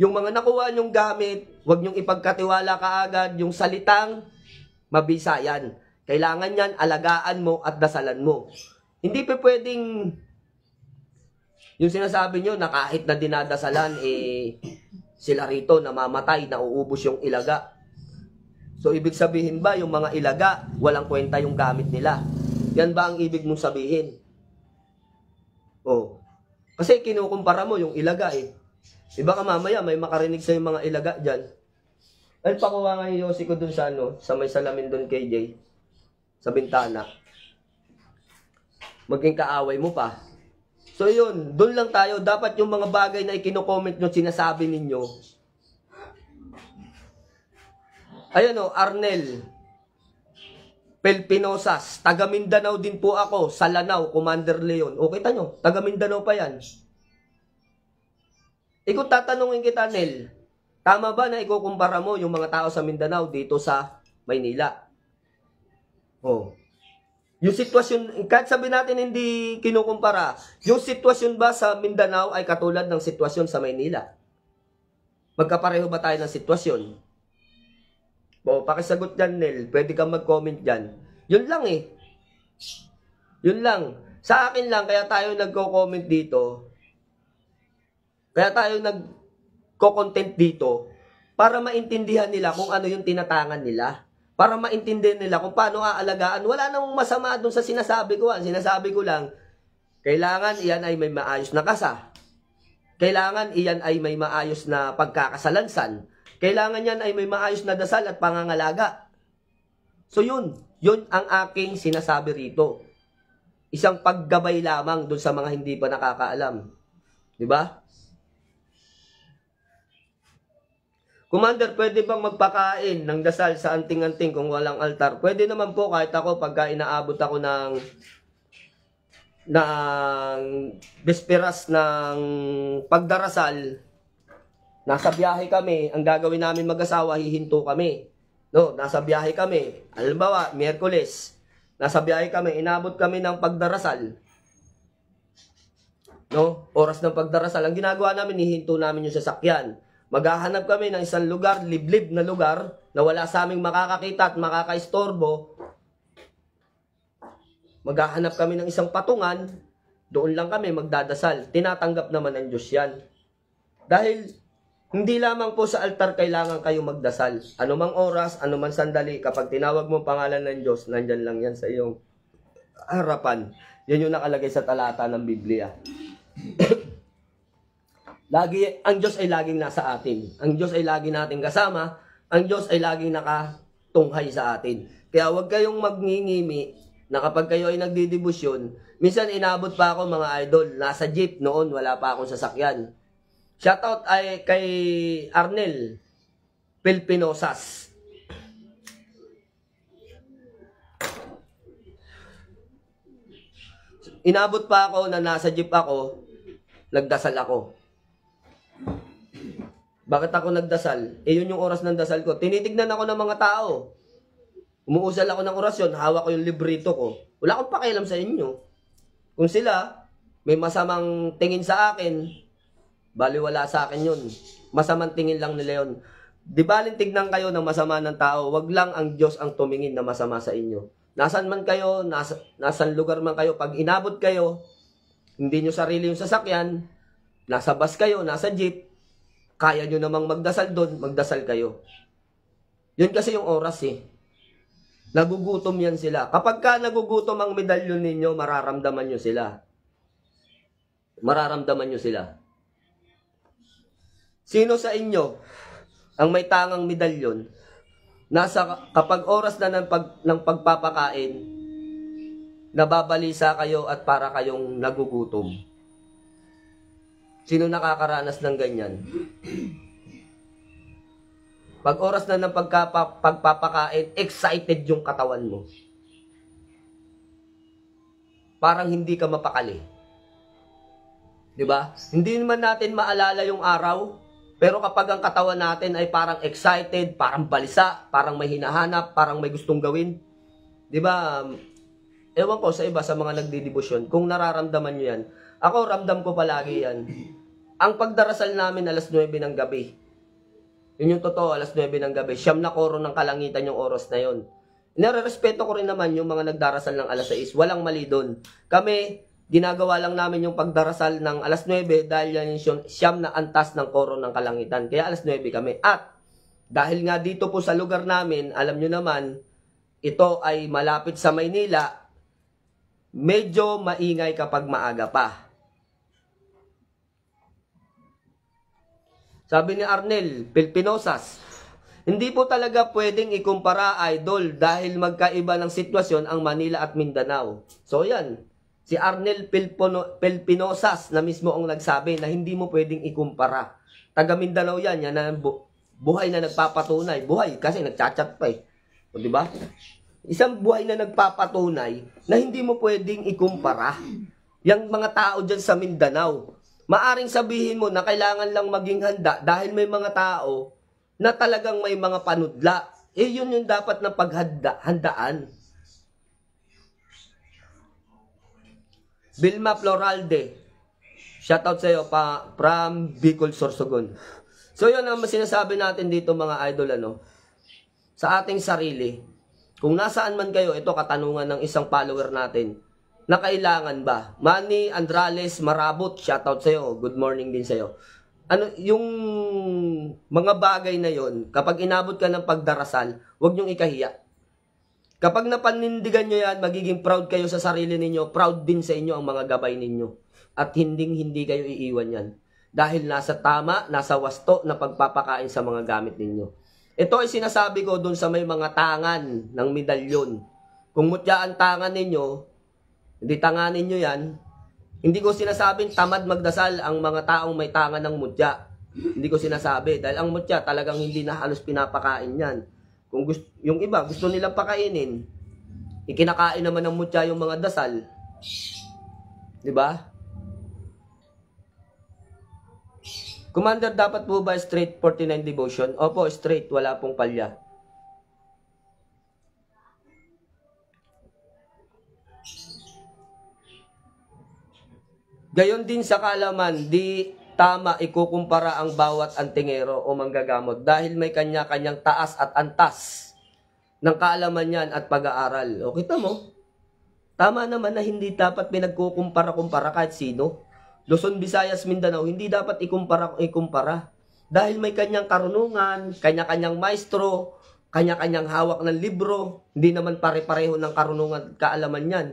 Yung mga nakuha nyong gamit, huwag nyong ipagkatiwala kaagad yung salitang mabisayan. Kailangan yan, alagaan mo at dasalan mo. Hindi pa pwedeng yung sinasabi nyo na kahit na dinadasalan, sila rito namamatay, nauubos yung ilaga. So, ibig sabihin ba, yung mga ilaga, walang kwenta yung gamit nila? Yan ba ang ibig mong sabihin? Oh. Kasi kinukumpara mo yung ilaga eh. Diba ka mamaya, may makarinig sa yung mga ilaga dyan. Ay, pakuha nga yung Yossi ko dun sa sa may salamin dun KJ. Sa bintana. Maging kaaway mo pa. So, yun. Dun lang tayo. Dapat yung mga bagay na ikino-comment nyo, sinasabi ninyo, ayan o, Arnel Pelpinosas, taga Mindanao din po ako, sa Lanao, Commander Leon. O, kita nyo, taga Mindanao pa yan. Kung tatanungin kita, Nel, tama ba na ikukumpara mo yung mga tao sa Mindanao dito sa Maynila? O, yung sitwasyon, kahit sabi natin hindi kinukumpara, yung sitwasyon ba sa Mindanao ay katulad ng sitwasyon sa Maynila? Magkapareho ba tayo ng sitwasyon? O, pakisagot dyan, Nel. Pwede kang mag-comment dyan. Yun lang eh. Yun lang. Sa akin lang, kaya tayo nagko-comment dito. Kaya tayo nagko-content dito para maintindihan nila kung ano yung tinatangan nila. Para maintindihan nila kung paano aalagaan. Wala namang masama dun sa sinasabi ko. Sinasabi ko lang, kailangan iyan ay may maayos na kasa. Kailangan iyan ay may maayos na pagkakasalansan. Kailangan yan ay may maayos na dasal at pangangalaga. So yun ang aking sinasabi rito. Isang paggabay lamang dun sa mga hindi pa nakakaalam. Diba? Commander, pwede bang magpakain ng dasal sa anting-anting kung walang altar? Pwede naman po kahit ako pagka inaabot ako ng bisperas ng pagdarasal. Nasa biyahe kami, ang gagawin namin mag-asawa, hihinto kami. No, nasa biyahe kami. Halimbawa, Miyerkules, nasa biyahe kami, inabot kami ng pagdarasal. No, oras ng pagdarasal. Ang ginagawa namin, hihinto namin yung sasakyan. Maghahanap kami ng isang lugar, liblib na lugar, na wala sa aming makakakita at makakaistorbo. Maghahanap kami ng isang patungan, doon lang kami magdadasal. Tinatanggap naman ng Diyos yan. Dahil hindi lamang po sa altar kailangan kayo magdasal. Anumang oras, anumang sandali, kapag tinawag mo ang pangalan ng Diyos, nandyan lang yan sa iyong harapan. Yan yung nakalagay sa talata ng Biblia. Ang Diyos ay laging nasa atin. Ang Diyos ay laging nating kasama. Ang Diyos ay laging nakatunghay sa atin. Kaya huwag kayong magngingimi na kapag kayo ay nagdidibusyon, minsan inabot pa ako mga idol, nasa jeep noon, wala pa akong sasakyan. Shoutout ay kay Arnel Pelpinosas. Inabot pa ako na nasa jeep ako, nagdasal ako. Bakit ako nagdasal? Yun yung oras ng dasal ko. Tinitignan ako ng mga tao. Umuusal ako ng orasyon, hawak ko yung librito ko. Wala akong pakialam sa inyo. Kung sila, may masamang tingin sa akin, baliwala sa akin yun. Masamang tingin lang nila yun. Di baling tignan kayo ng masama ng tao, wag lang ang Diyos ang tumingin na masama sa inyo. Nasaan man kayo, nasan lugar man kayo, pag inabot kayo, hindi nyo sarili yung sasakyan, nasa bus kayo, nasa jeep, kaya nyo namang magdasal doon, magdasal kayo. Yun kasi yung oras eh. Nagugutom yan sila. Kapag ka nagugutom ang medalyon ninyo, mararamdaman nyo sila. Mararamdaman nyo sila. Sino sa inyo ang may tangang medalyon? Kapag oras na ng pagpapakain, nababalisa kayo at para kayong nagugutom. Sino nakakaranas ng ganyan? Pag oras na ng pagpapakain, excited yung katawan mo. Parang hindi ka mapakali. 'Di ba? Hindi naman natin maalala yung araw, pero kapag ang katawan natin ay parang excited, parang balisa, parang may hinahanap, parang may gustong gawin. 'Di ba? Ewan ko sa iba, sa mga nagdidibusyon, kung nararamdaman nyo yan. Ako, ramdam ko palagi yan. Ang pagdarasal namin alas 9 ng gabi. Yun yung totoo, alas 9 ng gabi. Siyam na koro ng kalangitan yung oras na yun. Nare-respeto ko rin naman yung mga nagdarasal ng alas 6. Walang mali doon. Kami, ginagawa lang namin yung pagdarasal ng alas 9 dahil yan yung siyam na antas ng koro ng kalangitan. Kaya alas 9 kami. At dahil nga dito po sa lugar namin, alam nyo naman, ito ay malapit sa Maynila, medyo maingay kapag maaga pa. Sabi ni Arnel Pilpinosas, hindi po talaga pwedeng ikumpara, idol, dahil magkaiba ng sitwasyon ang Manila at Mindanao. So yan, si Arnel Pilpinosas na mismo ang nagsabi na hindi mo pwedeng ikumpara. Taga Mindanao yan na buhay na nagpapatunay. Buhay kasi nagchat-chat pa eh. O, diba? Isang buhay na nagpapatunay na hindi mo pwedeng ikumpara. Yang mga tao dyan sa Mindanao, maaring sabihin mo na kailangan lang maging handa dahil may mga tao na talagang may mga panudla. Eh yun yung dapat na paghandaan. Vilma Floralde, shoutout sa iyo from Bicol, Sorsogon. So yun ang sinasabi natin dito mga idol, sa ating sarili. Kung nasaan man kayo, ito katanungan ng isang follower natin, na kailangan ba? Manny Andrales Marabot, shoutout sa iyo. Good morning din sa iyo. Yung mga bagay na yon, kapag inabot ka ng pagdarasal, huwag niyong ikahiya. Kapag napanindigan nyo yan, magiging proud kayo sa sarili ninyo, proud din sa inyo ang mga gabay ninyo. At hindi kayo iiwan yan. Dahil nasa tama, nasa wasto na pagpapakain sa mga gamit ninyo. Ito ay sinasabi ko dun sa may mga tangan ng medalyon. Kung mutya ang tangan ninyo, hindi tanganin nyo yan. Hindi ko sinasabing tamad magdasal ang mga taong may tangan ng mutya. Hindi ko sinasabi. Dahil ang mutya talagang hindi na halos pinapakain yan. Kung yung iba gusto nilang pakainin, ikinakain naman ng mutya yung mga dasal. Diba? Commander, dapat po ba straight 49 devotion? Opo, straight. Wala pong palya. Gayon din sa kaalaman, di tama ikukumpara ang bawat antingero o manggagamot dahil may kanya-kanyang taas at antas ng kaalaman yan at pag-aaral. O kita mo, tama naman na hindi dapat pinagkukumpara-kumpara kahit sino. Luzon, Visayas, Mindanao, hindi dapat ikumpara. Dahil may kanyang karunungan, kanya-kanyang maestro, kanya-kanyang hawak ng libro, hindi naman pare-pareho ng karunungan at kaalaman yan.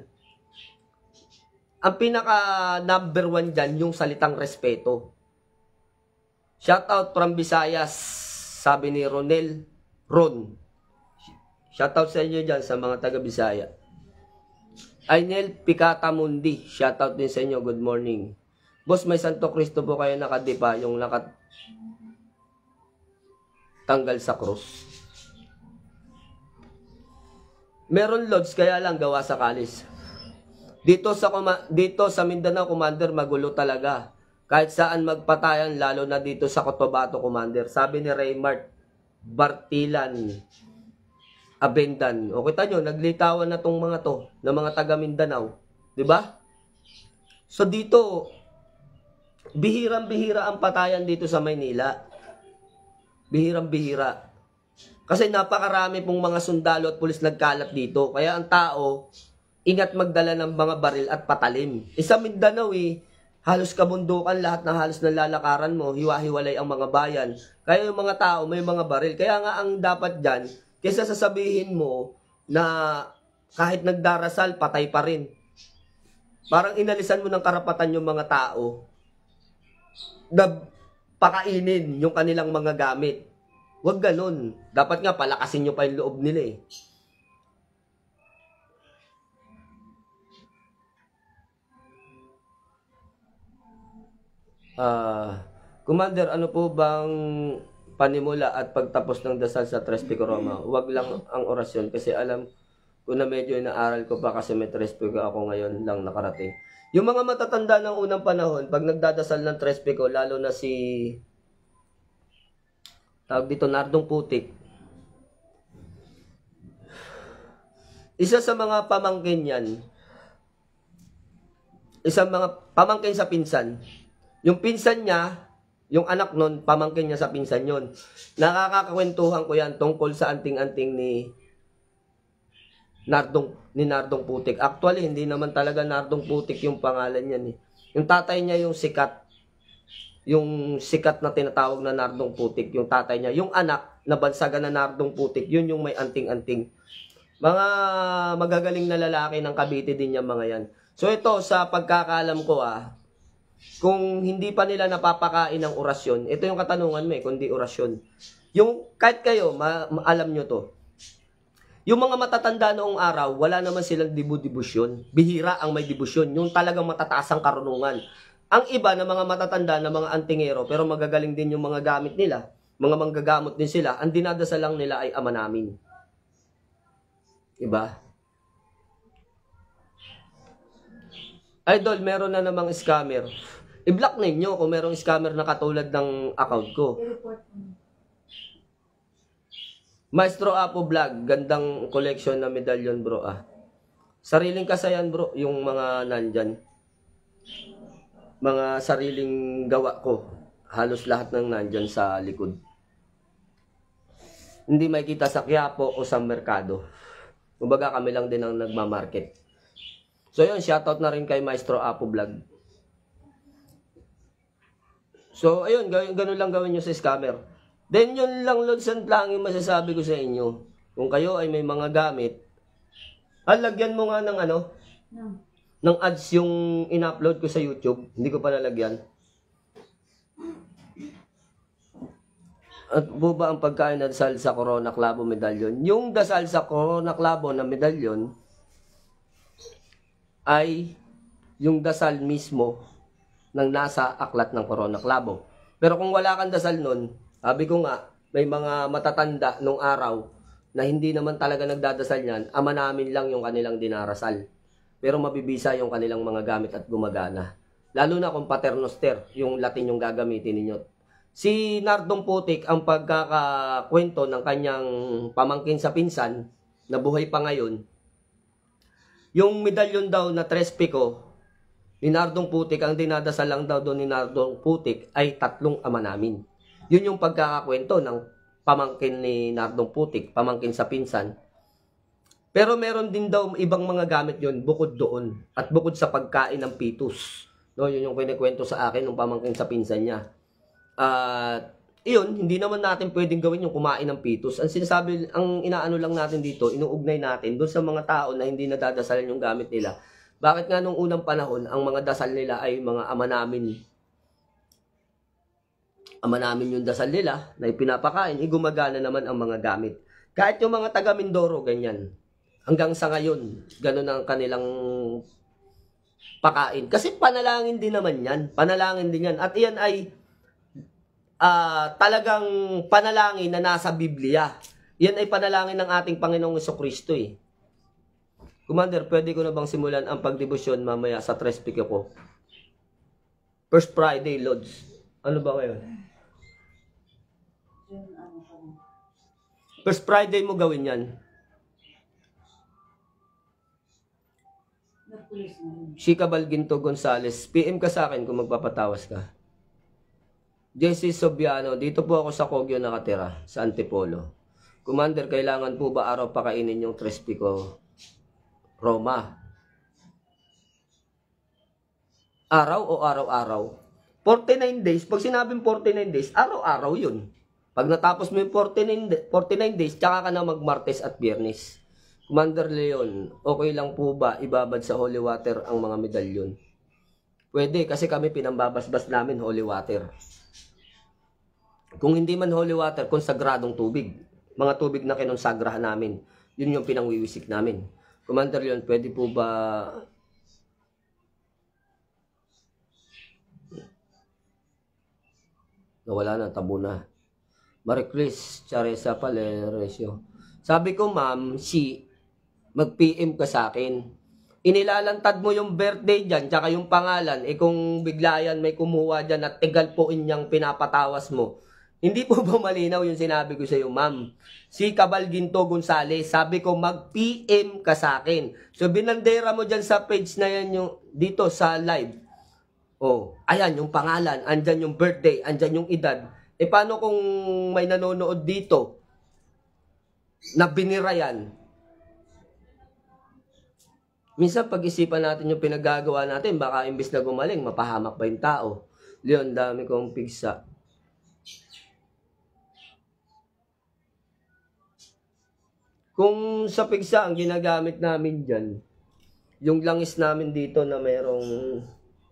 Ang pinaka number 1 dyan, yung salitang respeto. Shoutout from Visayas, sabi ni Ron. Shoutout sa inyo dyan sa mga taga Bisaya. Ainel Picata Mundi, shoutout din sa inyo, good morning. Boss, may Santo Cristo po kayo nakadipa, yung tanggal sa krus. Meron lods, kaya lang gawa sa kalis. Dito sa Mindanao, Commander, magulo talaga. Kahit saan magpatayan, lalo na dito sa Cotabato, Commander. Sabi ni Raymart Bartilan Abendan. O kita nyo, naglitawan na tong mga to, na mga taga Mindanao. Diba? So dito, bihirang-bihira ang patayan dito sa Maynila. Bihirang-bihira. Kasi napakarami pong mga sundalo at pulis nagkalat dito. Kaya ang tao, ingat magdala ng mga baril at patalim. Sa Mindanao halos kabundukan, lahat na halos nalalakaran mo, hiwa-hiwalay ang mga bayan. Kaya yung mga tao may mga baril. Kaya nga ang dapat dyan, kaysa sasabihin mo na kahit nagdarasal, patay pa rin. Parang inalisan mo ng karapatan yung mga tao na pakainin yung kanilang mga gamit. Huwag ganun. Dapat nga palakasin nyo pa yung loob nila eh. Commander, ano po bang panimula at pagtapos ng dasal sa Tres Pico Roma? Huwag lang ang orasyon kasi alam ko na medyo inaaral ko pa kasi may Tres Pico ako ngayon lang nakarating. Yung mga matatanda ng unang panahon, pag nagdadasal ng Tres Pico, lalo na si tawag dito, Nardong Putik. Isa sa mga pamangkin yan, isang mga pamangkin sa pinsan. Yung pinsan niya, yung anak nun, pamangkin niya sa pinsan yon. Nakakakwentuhan ko yan tungkol sa anting-anting ni Nardong Putik. Actually, hindi naman talaga Nardong Putik yung pangalan niyan eh. Yung tatay niya yung sikat. Yung sikat na tinatawag na Nardong Putik, yung tatay niya. Yung anak na bansagan na Nardong Putik, yun yung may anting-anting. Mga magagaling na lalaki ng Cavite din yung mga yan. So ito, sa pagkakaalam ko kung hindi pa nila napapakain ng orasyon, ito yung katanungan mo kundi orasyon. Yung kahit kayo, alam nyo to. Yung mga matatanda noong araw, wala naman silang dibusyon. Bihira ang may dibusyon. Yung talagang matataas ang karunungan. Ang iba na mga matatanda na mga antingero, pero magagaling din yung mga gamit nila. Mga manggagamot din sila. Ang dinadasal lang nila ay Ama Namin. Diba? Idol, meron na namang scammer. I-block ninyo kung merong scammer na katulad ng account ko. I-report mo. Maestro Apo Vlog, gandang collection na medalyon bro Sariling kasayan bro, yung mga nandyan. Mga sariling gawa ko. Halos lahat ng nandyan sa likod. Hindi makikita sa Quiapo o sa merkado. Kumbaga kami lang din ang nagmamarket. So yun, shoutout na rin kay Maestro Apo Vlog. So ayun, ganun lang gawin nyo sa scammer. Then yun lang lang yung masasabi ko sa inyo. Kung kayo ay may mga gamit, lagyan mo nga ng No. ng ads yung in-upload ko sa YouTube. Hindi ko pa nalagyan. At po ba ang pagkain na dasal sa Corona Clavo medalyon? Yung dasal sa Corona Clavo na medalyon ay yung dasal mismo ng nasa aklat ng Corona Clavo. Pero kung wala kang dasal nun, sabi ko nga, may mga matatanda nung araw na hindi naman talaga nagdadasal yan, Ama Namin lang yung kanilang dinarasal. Pero mabibisa yung kanilang mga gamit at gumagana. Lalo na kung paternoster, yung Latin yung gagamitin ninyo. Si Nardong Putik, ang pagkakakwento ng kanyang pamangkin sa pinsan, na buhay pa ngayon, yung medalyon daw na Tres Pico, ni Nardong Putik, ang dinadasal lang daw doon ni Nardong Putik ay 3 Ama Namin. Yun yung pagkakakwento ng pamangkin ni Nardong Putik, pamangkin sa pinsan. Pero meron din daw ibang mga gamit yun bukod doon at bukod sa pagkain ng pitus. No, yun yung kinikwento sa akin ng pamangkin sa pinsan niya. Iyon, hindi naman natin pwedeng gawin yung kumain ng pitus. Ang sinasabi, ang inaano lang natin dito, inuugnay natin doon sa mga tao na hindi nadadasalan yung gamit nila. Bakit nga nung unang panahon, ang mga dasal nila ay mga Ama Namin. Ama Namin yung dasal nila na ipinapakain, gumagana naman ang mga gamit. Kahit yung mga taga Mindoro, ganyan. Hanggang sa ngayon, ganun ang kanilang pakain. Kasi panalangin din naman yan. Panalangin din yan. At iyan ay talagang panalangin na nasa Biblia. Yan ay panalangin ng ating Panginoong Jesucristo eh. Commander, pwede ko na bang simulan ang pagdebosyon mamaya sa Tres Pico ko? First Friday, Lords. Ano ba ngayon? First Friday mo gawin yan. Shika Balginto Gonzales, PM ka sa akin kung magpapatawas ka. Jesse Sobiano, dito po ako sa Kogyo nakatira, sa Antipolo. Commander, kailangan po ba araw pakainin yung Trespico Roma? Araw o araw-araw? 49 days, pag sinabing 49 days, araw-araw yun. Pag natapos mo yung 49 days, tsaka ka na mag-Martes at Biyernes. Commander Leon, okay lang po ba ibabad sa holy water ang mga medalyon? Pwede, kasi kami pinambabasbas namin holy water. Kung hindi man holy water, konsagradong tubig. Mga tubig na kinonsagrahan namin. Yun yung pinangwiwisik namin. Commander Leon, pwede po ba... Nawala na, tabo na. Marie Chris, Charesa Paleresio. Sabi ko, ma'am, mag-PM ka sa akin. Inilalantad mo yung birthday dyan, tsaka yung pangalan, kung bigla yan may kumuha dyan at tigal po inyang pinapatawas mo. Hindi po ba malinaw yung sinabi ko sa iyo, ma'am? Si Cabal Ginto Gonzales, sabi ko, mag-PM ka sa akin. So, binandera mo dyan sa page na yan, yung, dito sa live. Oh, ayan yung pangalan, andyan yung birthday, andyan yung edad. Paano kung may nanonood dito na binira yan? Minsan pag-isipan natin yung pinagagawa natin, baka imbis na gumaling, mapahamak pa yung tao. Leon, dami kong pigsa. Kung sa pigsa ang ginagamit namin dyan, yung langis namin dito na mayroong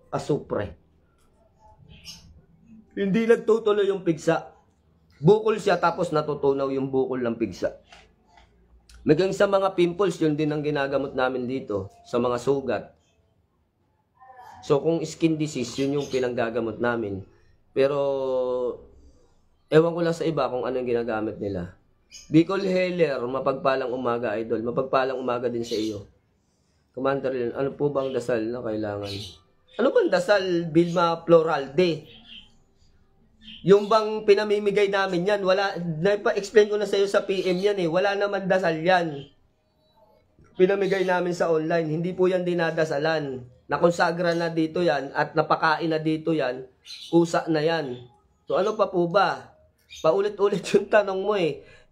asupre. Hindi nagtutuloy yung pigsa. Bukol siya tapos natutunaw yung bukol ng pigsa. Magang sa mga pimples, yun din ang ginagamot namin dito. Sa mga sugat. So kung skin disease, yun yung pinanggagamot namin. Pero, ewan ko lang sa iba kung ano yung ginagamit nila. Bicol Heller, mapagpalang umaga, idol. Mapagpalang umaga din sa iyo. Commander Leon, ano po bang dasal na kailangan? Ano bang dasal, Vilma Floralde? Yung bang pinamimigay namin yan, wala, naipa-explain ko na sa iyo sa PM yan wala naman dasal yan. Pinamigay namin sa online, hindi po yan dinadasalan. Nakonsagra na dito yan at napakain na dito yan, kusa na yan. So ano pa po ba? Paulit-ulit yung tanong mo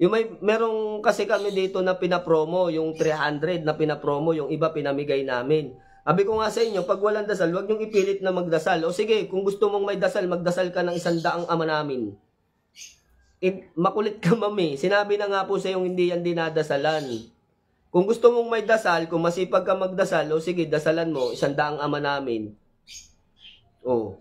Yung merong kasi kami dito na pinapromo, yung 300 na pinapromo, yung iba pinamigay namin. Sabi ko nga sa inyo, pag walang dasal, huwag niyong ipilit na magdasal. O sige, kung gusto mong may dasal, magdasal ka ng 100 ama namin. Makulit ka, mami. Sinabi na nga po sa yung hindi yan dinadasalan. Kung gusto mong may dasal, kung masipag ka magdasal, o sige, dasalan mo, 100 ama namin. O.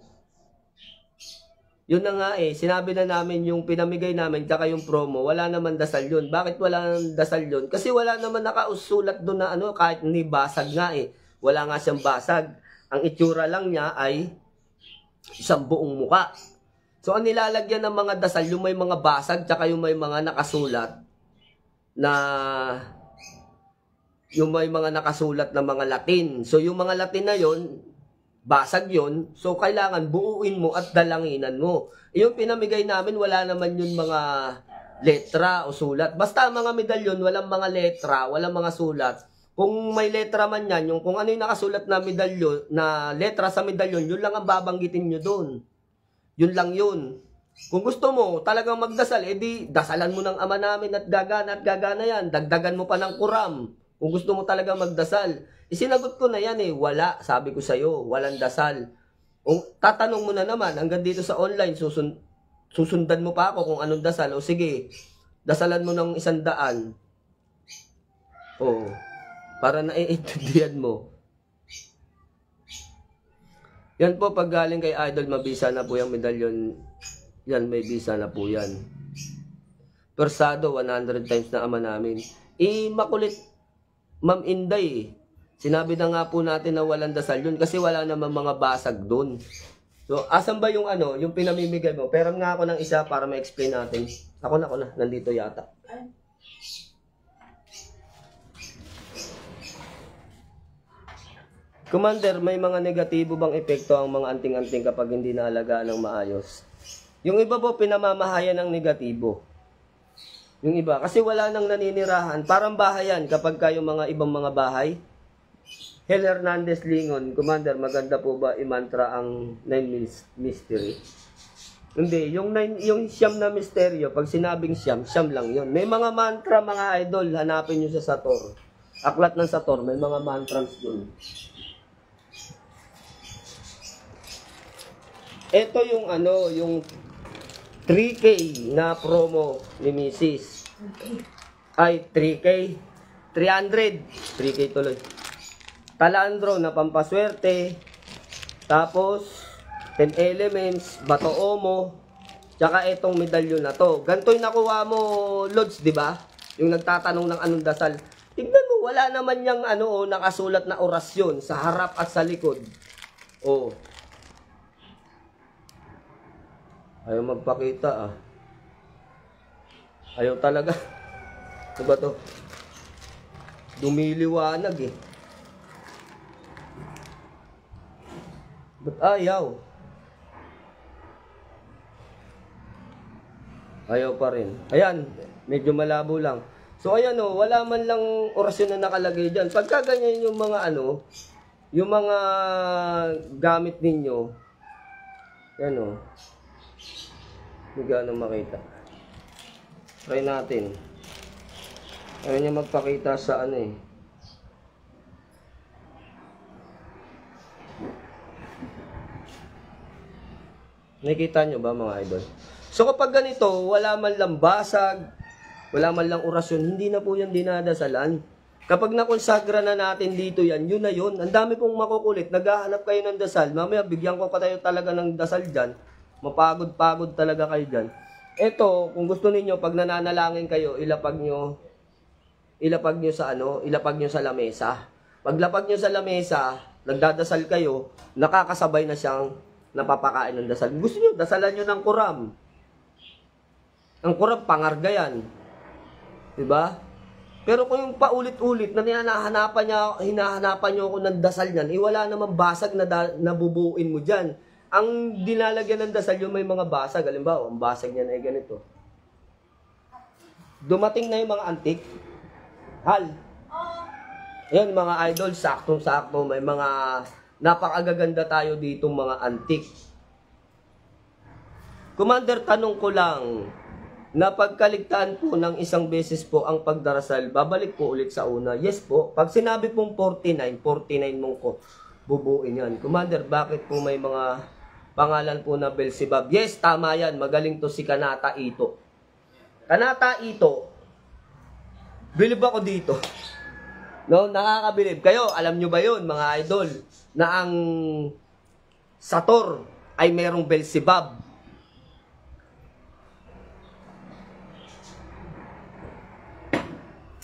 Yun na nga sinabi na namin yung pinamigay namin, tsaka yung promo, wala naman dasal yun. Bakit wala dasal yun? Kasi wala naman nakausulat doon na kahit ni basag nga Wala nga siyang basag. Ang itsura lang niya ay isang buong muka. So, ang nilalagyan ng mga dasal, yung may mga basag, tsaka yung may mga nakasulat na mga Latin. So, yung mga Latin na yon basag yon. So, kailangan buuin mo at dalanginan mo. Yung pinamigay namin, wala naman yung mga letra o sulat. Basta mga medalyon, walang mga letra, walang mga sulat. Kung may letra man yan, yung kung ano yung nakasulat na medalyon, na letra sa medalyon, yun lang ang babanggitin nyo doon. Yun lang yun. Kung gusto mo talagang magdasal, edi dasalan mo ng ama namin at gagana yan. Dagdagan mo pa ng kuram. Kung gusto mo talagang magdasal. Isinagot ko na yan wala, sabi ko sa'yo, walang dasal. Kung tatanong mo na naman, hanggang dito sa online, susundan mo pa ako kung anong dasal. O sige, dasalan mo ng 100. Oo. Para naiintindihan mo. Yan po, pag galing kay Idol, mabisa na po yung medalyon. Yan, may bisa na po yan. Persado, 100 times na ama namin. Makulit, Ma'am Inday. Sinabi na nga po natin na walang dasal yun kasi wala naman mga basag doon. So, asan ba yung yung pinamimigay mo? Pero nga ako ng isa para ma-explain natin. Ako na, nandito yata. Commander, may mga negatibo bang epekto ang mga anting-anting kapag hindi naalagaan ng maayos? Yung iba po, pinamamahayan ng negatibo. Yung iba, kasi wala nang naninirahan. Parang bahayan kapag kayong mga ibang mga bahay. Hel Hernandez Lingon, Commander, maganda po ba i-mantra ang 9 mystery? Hindi, yung siyam na misteryo, pag sinabing siyam, siyam lang yun. May mga mantra, mga idol, hanapin nyo sa Sator. Aklat ng Sator, may mga mantras dun. Ito yung ano, yung 3K na promo ni Mrs. Ay, 3K. 300. 3K tuloy. Talandro na pampaswerte. Tapos, 10 elements, bato omo. Tsaka itong medalyon na to. Ganito yung nakuha mo, Lods, di ba? Yung nagtatanong ng anong dasal. Tignan mo, wala naman yung ano, nakasulat na orasyon sa harap at sa likod. Oh. Ayaw magpakita ah. Ayaw talaga. Ano ba to? Dumiliwanag eh. Ba't ayaw? Ayaw pa rin. Ayan, medyo malabo lang. So ayan o, wala man lang orasyon na nakalagay dyan. Pagka ganyan yung mga ano, yung mga gamit ninyo, yan o. Hindi gaano makita. Try natin. Ayaw niya magpakita sa ano eh. Nakikita nyo ba mga idol? So kapag ganito, wala man lang basag, wala man lang orasyon, hindi na po yan dinadasalan. Kapag nakonsagra na natin dito yan, yun na yun. Ang dami pong makukulit, naghahanap kayo ng dasal. Mamaya bigyan ko pa tayo talaga ng dasal dyan. Mapagod-pagod talaga kayo dyan. Ito, kung gusto ninyo, pag nananalangin kayo, ilapag nyo sa ano, ilapag nyo sa lamesa. Paglapag nyo sa lamesa, nagdadasal kayo, nakakasabay na siyang napapakain ng dasal. Gusto nyo, dasalan nyo ng kuram. Ang kuram, pangarga yan. Diba? Pero kung yung paulit-ulit na hinahanapan nyo ako ng dasal niyan, wala namang basag na nabubuin mo dyan. Ang dinalagyan ng dasal yung may mga basag. Halimbawa, ang basag niyan ay ganito. Dumating na yung mga antik. Hal. Yan mga idol, saktong-sakto. May mga napakagaganda tayo dito mga antik. Commander, tanong ko lang, napagkaligtaan po ng isang beses po ang pagdarasal, babalik po ulit sa una. Yes po. Pag sinabi pong 49 mong ko, bubuin yan. Commander, bakit po may mga pangalan po na Belzebub? Yes, tama yan. Magaling to si Kanata Ito. Kanata Ito. Bilib ako dito. No, nakakabilib. Kayo, alam nyo ba yun, mga idol, na ang Sator ay merong Belzebub?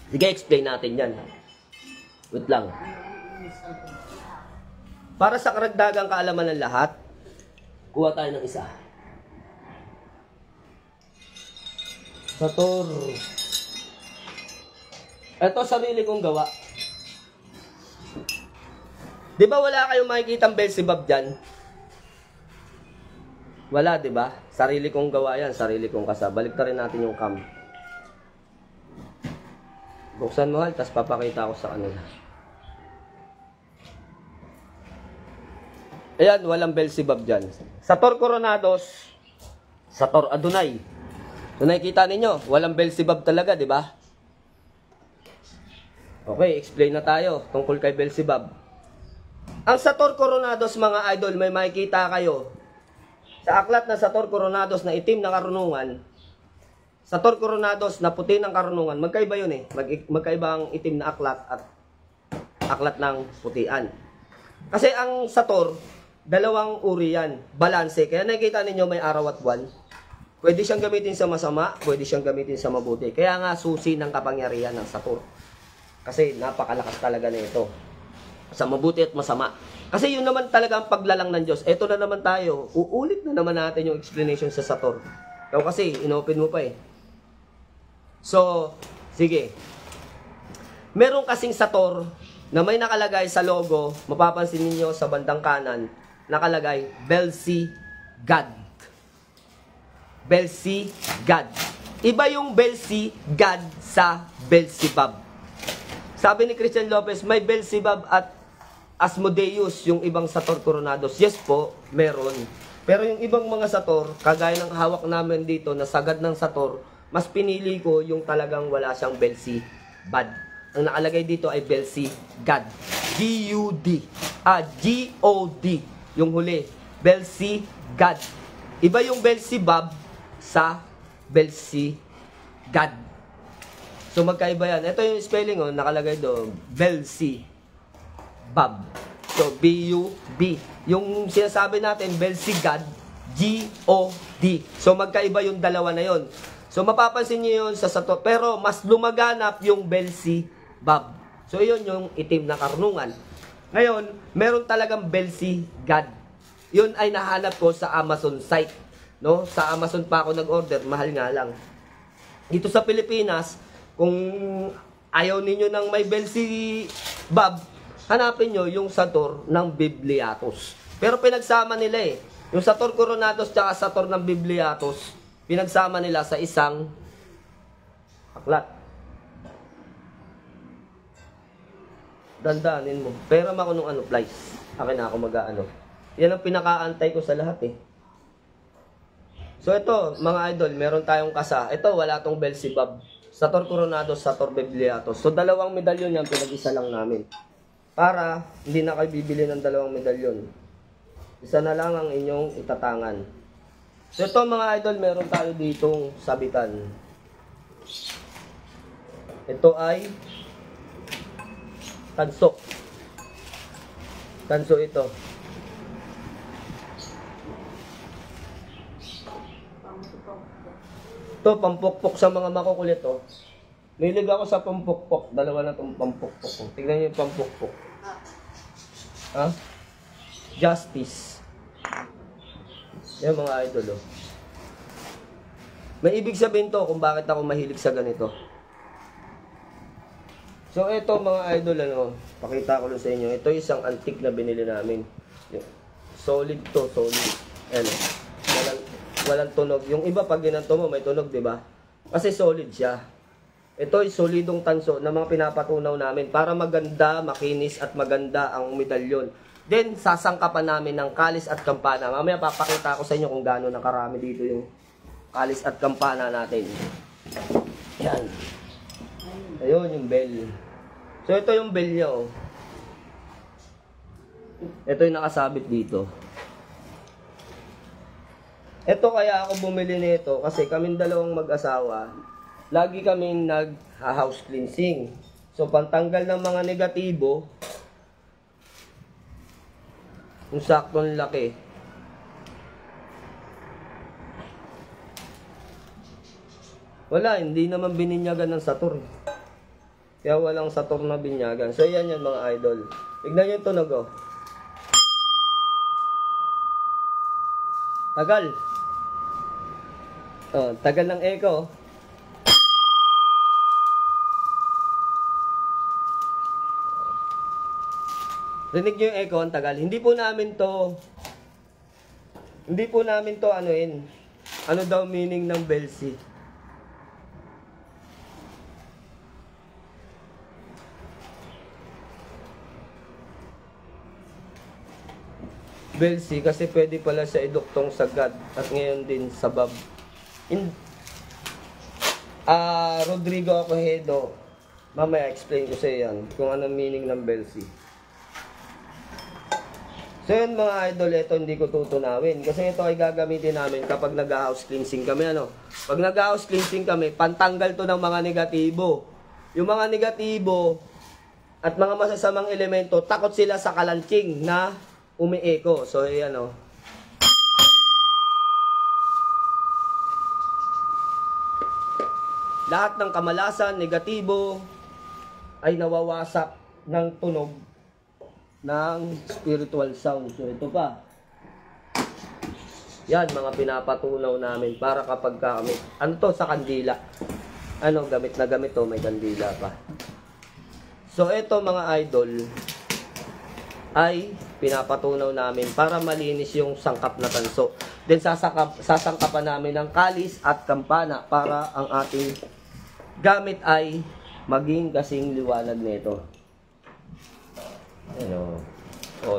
Sige, explain natin yan. Wait lang. Para sa karagdagang kaalaman ng lahat, kuha tayo ng isa. Sator. Ito, sarili kong gawa. Di ba wala kayong makikitang Belzebub dyan? Wala, di ba? Sarili kong gawa yan, sarili kong kasa. Balik rin natin yung cam. Buksan mo, tapos papakita ko sa kanila. Ayan, walang Belzebub dyan. Sator Coronados, Sator Adonai. So nakikita ninyo, walang Belzebub talaga, di ba? Okay, explain na tayo tungkol kay Belzebub. Ang Sator Coronados, mga idol, may makikita kayo. Sa aklat na Sator Coronados na itim na karunungan, Sator Coronados na puti ng karunungan, magkaiba yun eh. Magkaiba ang itim na aklat at aklat ng putian. Kasi ang Sator, dalawang uri yan. Balanse. Kaya nakikita ninyo may araw at buwan. Pwede siyang gamitin sa masama, pwede siyang gamitin sa mabuti. Kaya nga susi ng kapangyarihan ng Sator. Kasi napakalakas talaga na ito. Sa mabuti at masama. Kasi yun naman talaga ang paglalang ng Diyos. Ito na naman tayo. Uulit na naman natin yung explanation sa Sator. Ikaw kasi, inopen mo pa eh. So, sige. Meron kasing Sator na may nakalagay sa logo, mapapansin niyo sa bandang kanan, nakalagay, Belzegad. Belzegad. Iba yung Belzegad sa Belzebub. Sabi ni Christian Lopez, may Belzebub at Asmodeus, yung ibang Sator Coronados. Yes po, meron. Pero yung ibang mga sator, kagaya ng hawak namin dito na sagad ng sator, mas pinili ko yung talagang wala siyang Belsi bad. Ang nakalagay dito ay Belsi God. G-U-D. G-O-D. Yung huli. Belsi God. Iba yung Belsi Bob sa Belsi God. So magkaiba yan. Ito yung spelling nakalagay doon. Belsi Bob. So B-U-B. Yung sinasabi natin, Belsi God, G-O-D. So magkaiba yung dalawa na yon. So mapapansin niyo yun sa sator. Pero mas lumaganap yung Belsi Bob. So yun yung itim na karnungan. Ngayon, meron talagang Belsi God. Yun ay nahanap ko sa Amazon site. No? Sa Amazon pa ako nag-order, mahal nga lang. Dito sa Pilipinas, kung ayaw ninyo ng may Belsi Bob, hanapin nyo yung sator ng Bibliatos. Pero pinagsama nila eh. Yung sator Coronados tsaka sator ng Bibliatos, pinagsama nila sa isang aklat. Dandanin mo. Pera mo ako nung flies. Akin na ako mag-ano. Yan ang pinakaantay ko sa lahat eh. So ito, mga idol, meron tayong kasa. Ito, wala tong Belsi Bob. Sator Coronados, Sator Bibliatos. So dalawang medalyon yan, pinag-isa lang namin. Para hindi na kayo bibili ng dalawang medalyon. Isa na lang ang inyong itatangan. So ito mga idol, meron tayo ditong sabitan. Ito ay tanso. Tanso ito. Ito, pampukpok sa mga makukulit Milig ako sa pampukpok. Dalawa na itong pampukpok. Tignan niyo yung pampukpok. Ha? Justice. Yan mga idol May ibig sabihin to kung bakit ako mahilig sa ganito. So ito mga idol pakita ko lang sa inyo. Ito isang antique na binili namin. Solid to, solid. Walang tunog. Yung iba pag ginanto mo may tunog, 'di ba? Kasi solid siya. Ito ay solidong tanso na mga pinapatunaw namin para maganda, makinis at maganda ang medalyon. Then sasangkapan namin ng kalis at kampana. Mamaya papakita ko sa inyo kung gaano na karami dito yung kalis at kampana natin. Yan. Ayun yung bell. So ito yung bell niya Ito yung nakasabit dito. Ito kaya ako bumili nito kasi kaming dalawang mag-asawa, lagi kaming nag-house cleansing. So pantanggal ng mga negatibo, yung saktong laki. Wala, hindi naman bininyagan ng sator. Kaya walang sator na binyagan. So yan yan mga idol. Tignan nyo yung tunog Tagal. Tagal ng echo. Rinig nyo yung echo, ang tagal. Hindi po namin to ano daw meaning ng Belsi. Belsi kasi pwede pala sa iduktong sagad at ngayon din sa bab. Rodrigo Acohedo, mamaya explain ko sa yan kung anong meaning ng Belsi. So yun mga idol, ito hindi ko tutunawin kasi ito ay gagamitin namin kapag nag-house cleansing kami Pag nag-house cleansing kami, pantanggal to ng mga negatibo. Yung mga negatibo at mga masasamang elemento, takot sila sa kalanching na umi-echo. So, ayan lahat ng kamalasan, negatibo, ay nawawasak ng tunog ng spiritual sound. So, ito pa. Yan, mga pinapatunaw namin para kapag kami, sa kandila. Gamit na gamit may kandila pa. So, ito mga idol, ay pinapatunaw namin para malinis yung sangkap na tanso. Then sasangkapan namin ng kalis at kampana para ang ating gamit ay maging kasing liwanag nito.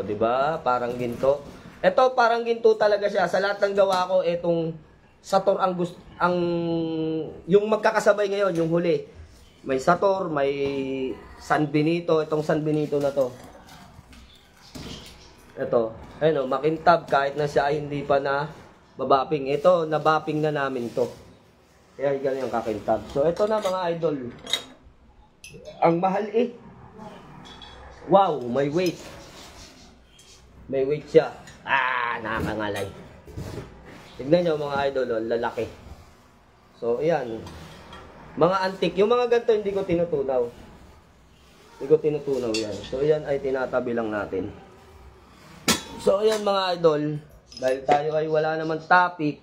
Di ba? Parang ginto. Ito parang ginto talaga siya. Sa lahat ng gawa ko, itong Sator yung magkakasabay ngayon, yung huli. May Sator, may San Benito. Itong San Benito na to. Ito. Ayun o, makintab kahit na siya ay hindi pa na babaping. Ito, nabaping na namin to. Kaya ganyan yung kakintab. So, ito na mga idol. Ang mahal eh. Wow, may weight. May weight siya. Nakakangalay. Tignan nyo mga idol, oh, lalaki. So, ayan. Mga antik. Yung mga ganito hindi ko tinutunaw. Hindi ko tinutunaw yan. So, ayan ay tinatabi lang natin. So, ayan mga idol. Dahil tayo ay wala naman topic,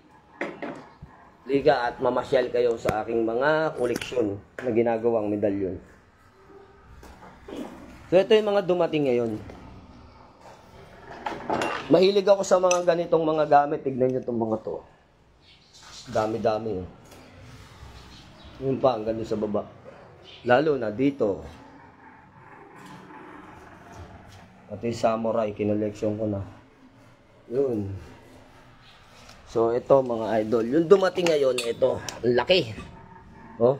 liga at mamasyal kayo sa aking mga koleksyon na ginagawang medalyon. So, ito yung mga dumating ngayon. Mahilig ako sa mga ganitong mga gamit. Tignan nyo itong mga to. Dami-dami. Yun pa, hanggang sa baba. Lalo na dito. Pati samurai, kinoleksyon ko na. Yun. So, ito mga idol. Yung dumating ngayon, ito. Ang laki. Oh.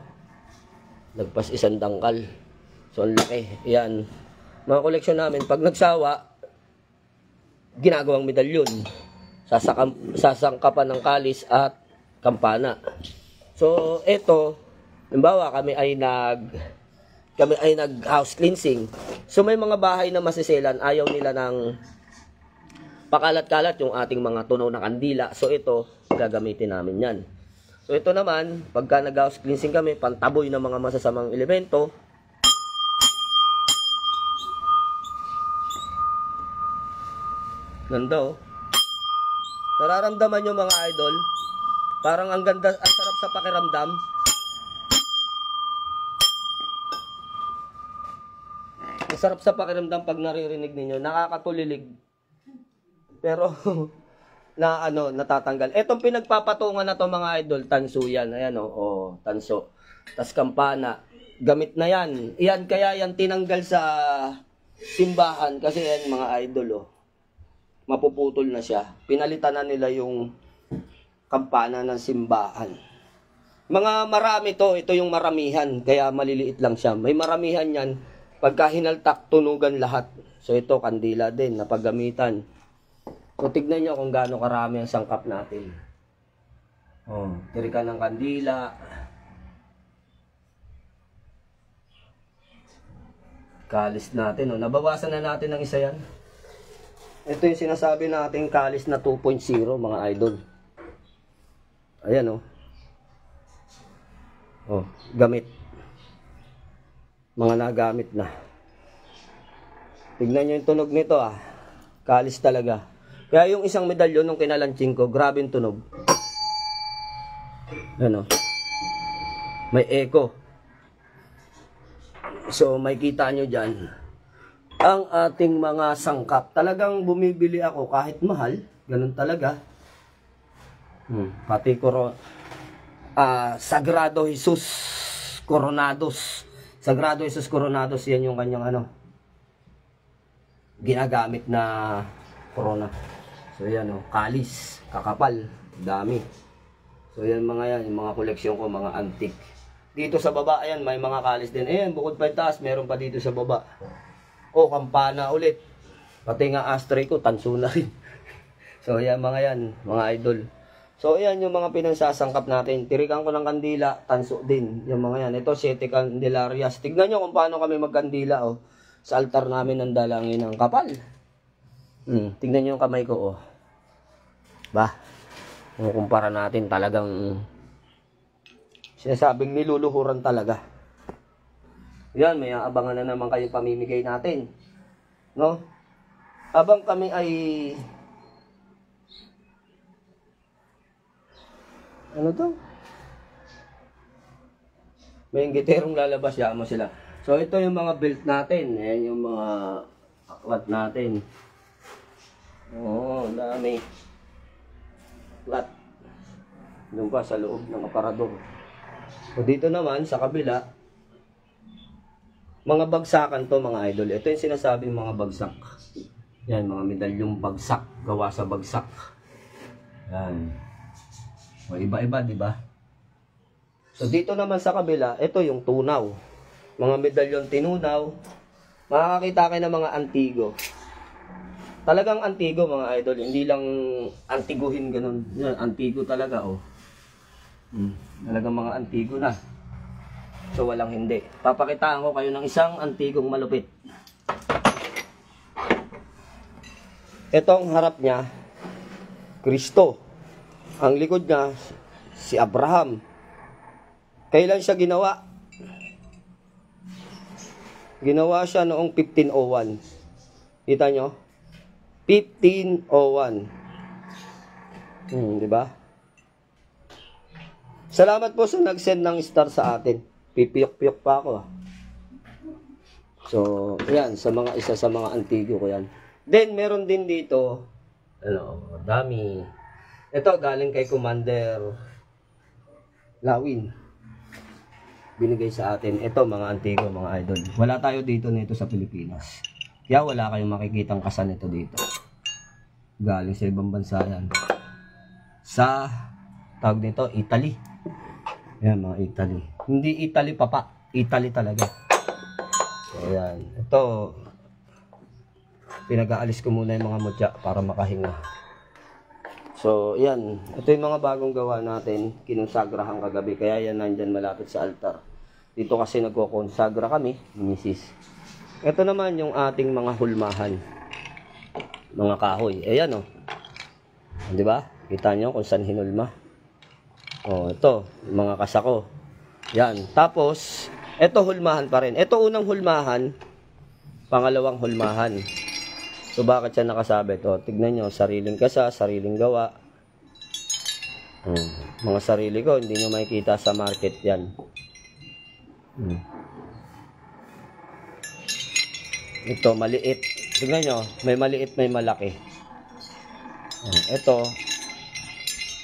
Nagpas 1 dangkal. So, ang laki. Yan. Mga koleksyon namin, pag nagsawa, ginagawang medalyon. Sasangkapan ng kalis at kampana. So, ito, halimbawa, kami ay nag house cleansing. So, may mga bahay na masiselan, ayaw nila ng pakalat-kalat yung ating mga tunaw na kandila. So, ito, gagamitin namin yan. So, ito naman, pagka nag-house cleansing kami, pantaboy ng mga masasamang elemento. Ganda oh. Nararamdaman nyo mga idol, parang ang ganda, ang sarap sa pakiramdam. Ang sarap sa pakiramdam pag naririnig ninyo, nakakatulilig. Pero natatanggal. Etong pinagpapatungan na to mga idol, tanso yan. Ayan oh, tanso. Tas kampana, gamit na yan. Iyan kaya yan tinanggal sa simbahan kasi yan mga idol oh. Mapuputol na siya. Pinalitan na nila yung kampana ng simbahan. Mga marami to, ito yung maramihan, kaya maliliit lang siya. May maramihan yan, pagka hinaltak, tunugan lahat. So ito, kandila din, napaggamitan. So tignan nyo kung gaano karami ang sangkap natin. Oh, tirikan ng kandila. Kalis natin, oh. Nabawasan na natin ng isa yan. Ito yung sinasabi nating kalis na 2.0 mga idol. Ayan oh. Oh, gamit. Mga nagamit na. Tignan nyo yung tunog nito ah. Kalis talaga. Kaya yung isang medalyon nung kinalansing ko, grabe yung tunog. Ayan oh. May echo. So may kita nyo dyan. Ang ating mga sangkap. Talagang bumibili ako kahit mahal. Ganun talaga. Pati Sagrado Jesus Coronados. Sagrado Jesus Coronados, yan yung kanyang ginagamit na corona. So yan kalis, kakapal, dami. So yan mga yan, yung mga koleksyon ko, mga antique. Dito sa baba, ayan, may mga kalis din. Ayan, bukod pa yung taas, meron pa dito sa baba. O, kampana ulit. Pati nga ashtray ko, tanso na rin. So, yan mga yan, mga idol. So, yan yung mga pinagsasangkap natin. Tirikan ko ng kandila, tanso din. Yung mga yan. Ito, 7 candelarias. Tignan nyo kung paano kami magkandila, oh. Sa altar namin ng dalangin ng kapal. Tignan nyo yung kamay ko, oh. Ba? Kung kumpara natin, talagang sinasabing niluluhuran talaga. Yan, may aabangan na naman kayong pamimigay natin. No? Habang kami ay ano to? May giterong lalabas, yaman sila. So, ito yung mga belt natin. Ayan yung mga akwat natin. Oo, dami. Akwat. Doon pa sa loob ng aparador. So, dito naman, sa kabila, mga bagsakan to mga idol. Ito yung sinasabing mga bagsak. Yan, mga medalyong bagsak, gawa sa bagsak. Yan. O, iba-iba, di ba? So, dito naman sa kabila, ito yung tunaw. Mga medalyon tinunaw. Makakakita kayo ng mga antigo. Talagang antigo, mga idol. Hindi lang antiguhin ganun. Yan, antigo talaga, oh. Talagang mga antigo na. So, walang hindi. Papakitaan ko kayo ng isang antigong malupit. Itong harap niya, Kristo. Ang likod niya, si Abraham. Kailan siya ginawa? Ginawa siya noong 1501. Kita nyo? 1501. Di ba? Salamat po sa nag-send ng star sa atin. Pipiyok-piyok pa ako. So, yan. Isa sa mga antigo ko yan. Then, meron din dito, dami. Ito, galing kay Commander Lawin. Binigay sa atin. Ito, mga antigo, mga idol. Wala tayo dito nito sa Pilipinas. Kaya wala kayong makikitang kasan nito dito. Galing sa ibang bansa yan. Sa, tawag nito, Italy. Yan, mga Italy. Hindi Italy papa. Italy talaga. So, yan. Ito, pinag-aalis ko muna yung mga mutya para makahinga. So, yan. Ito yung mga bagong gawa natin. Kinonsagrahan kagabi. Kaya yan nandyan malapit sa altar. Dito kasi nagkokonsagra kami, misis. Ito naman yung ating mga hulmahan. Mga kahoy. Ayan, oh. Di ba? Kita nyo kung saan hinulma. Oh, ito. Mga kasako. Yan. Tapos, ito hulmahan pa rin. Ito unang hulmahan. Pangalawang hulmahan. So, bakit siya nakasabit? O, tignan nyo, sariling kasa, sariling gawa. Mga sarili ko, hindi nyo makikita sa market yan. Ito, maliit. Tignan nyo, may maliit, may malaki. Ito,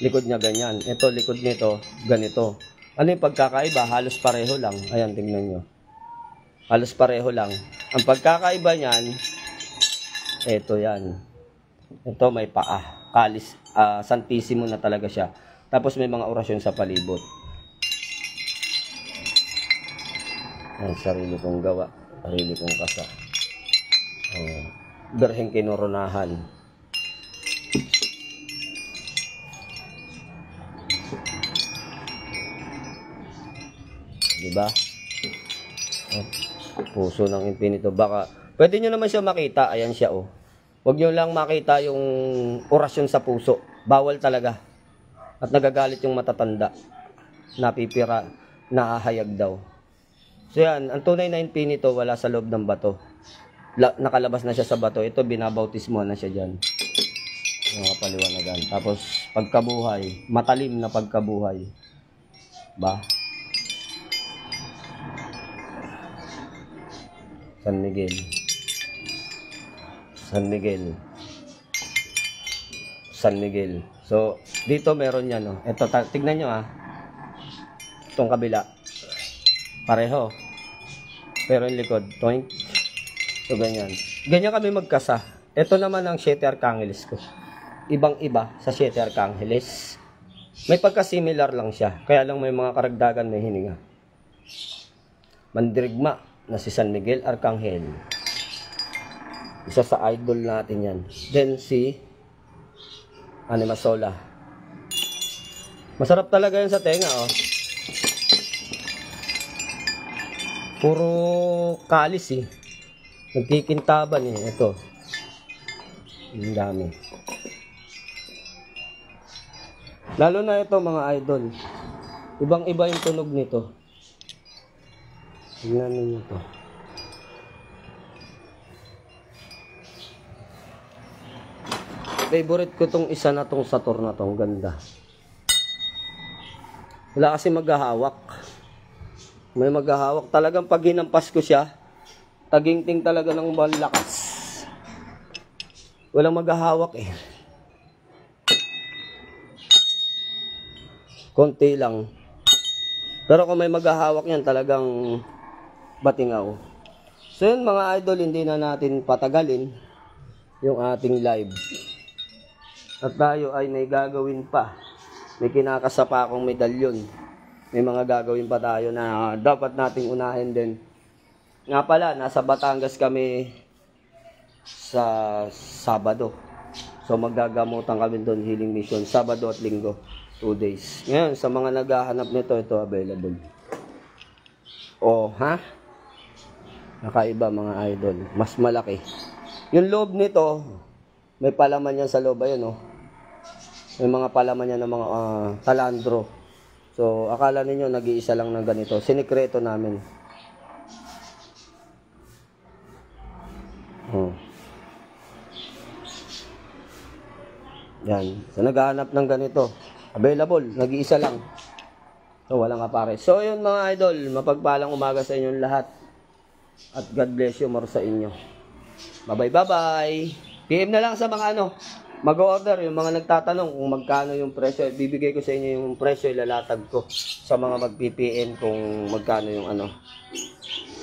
likod niya ganyan. Ito, likod nito, ganito. Ano yung pagkakaiba? Halos pareho lang. Ayan, tignan nyo. Halos pareho lang. Ang pagkakaiba niyan, ito yan. Ito may paa. Kalis, santissimo na talaga siya. Tapos may mga orasyon sa palibot. Ang sarili kong gawa. Sarili kong kasa. Berheng kinoronahan. Diba? Puso ng infinito. Baka pwede nyo naman siya makita. Ayan siya, oh. Huwag nyo lang makita yung orasyon sa puso. Bawal talaga. At nagagalit yung matatanda. Napipira, nahahayag daw. So yan, ang tunay na infinito wala sa loob ng bato. Nakalabas na siya sa bato. Ito, binabautismo na siya dyan. Yung kapaliwanagan. Tapos, pagkabuhay. Matalim na pagkabuhay. Ba? San Miguel. San Miguel. San Miguel. So, dito meron yan, oh. Ito, tignan nyo, ah. Itong kabila. Pareho. Pero yung likod, toink. So, ganyan. Ganyan kami magkasa. Ito naman ang Siete Arcángeles ko. Ibang-iba sa Siete Arcángeles. May pagka-similar lang siya. Kaya lang may mga karagdagan, may hininga. Mandirigma na si San Miguel Arcángel. Isa sa idol natin yan. Then si Animasola. Masarap talaga yan sa tenga, oh. Puro kalis, eh. Nagkikintaban, eh. Ito. Ang dami. Lalo na ito, mga idol. Ibang-iba yung tunog nito. Tingnan ninyo ito. Favorite ko tong isa na tong Saturn na tong ganda. Wala kasi maghahawak. May maghahawak. Talagang pag hinampas ko siya, tagingting talaga ng malakas. Walang maghahawak, eh. Konti lang. Pero kung may maghahawak yan, talagang batingaw. So yun, mga idol, hindi na natin patagalin. yung ating live. At tayo ay may gagawin pa. May kinakasapa akong medalyon. May mga gagawin pa tayo na dapat nating unahin din. Nga pala, nasa Batangas kami sa Sabado. So maggagamutan kami doon, healing mission, Sabado at Linggo, 2 days. Ngayon, sa mga naghahanap nito, ito available. Oh, ha? Nakaiba mga idol. Mas malaki. Yung loob nito, may palaman yan sa loob. Ayun, oh. May mga palaman yan ng mga talandro. So, akala ninyo, nag-iisa lang ng ganito. Sinikreto namin. Yan. So, naghahanap ng ganito. Available. Nag-iisa lang. So, walang kapare. So, yun mga idol. Mapagpalang umaga sa inyong lahat. At God bless you more sa inyo. Bye-bye. PM na lang sa mga mag-order. Yung mga nagtatanong kung magkano yung presyo. Bibigay ko sa inyo yung presyo. Ilalatag ko sa mga mag-PPM kung magkano yung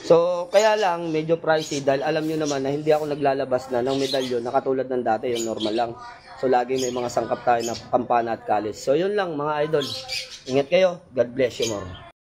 So, kaya lang, medyo pricey. Dahil alam nyo naman na hindi ako naglalabas na ng medalyon na katulad ng dati. Yung normal lang. So, lagi may mga sangkap tayo na kampana at kalis. So, yun lang mga idol. Ingat kayo. God bless you more.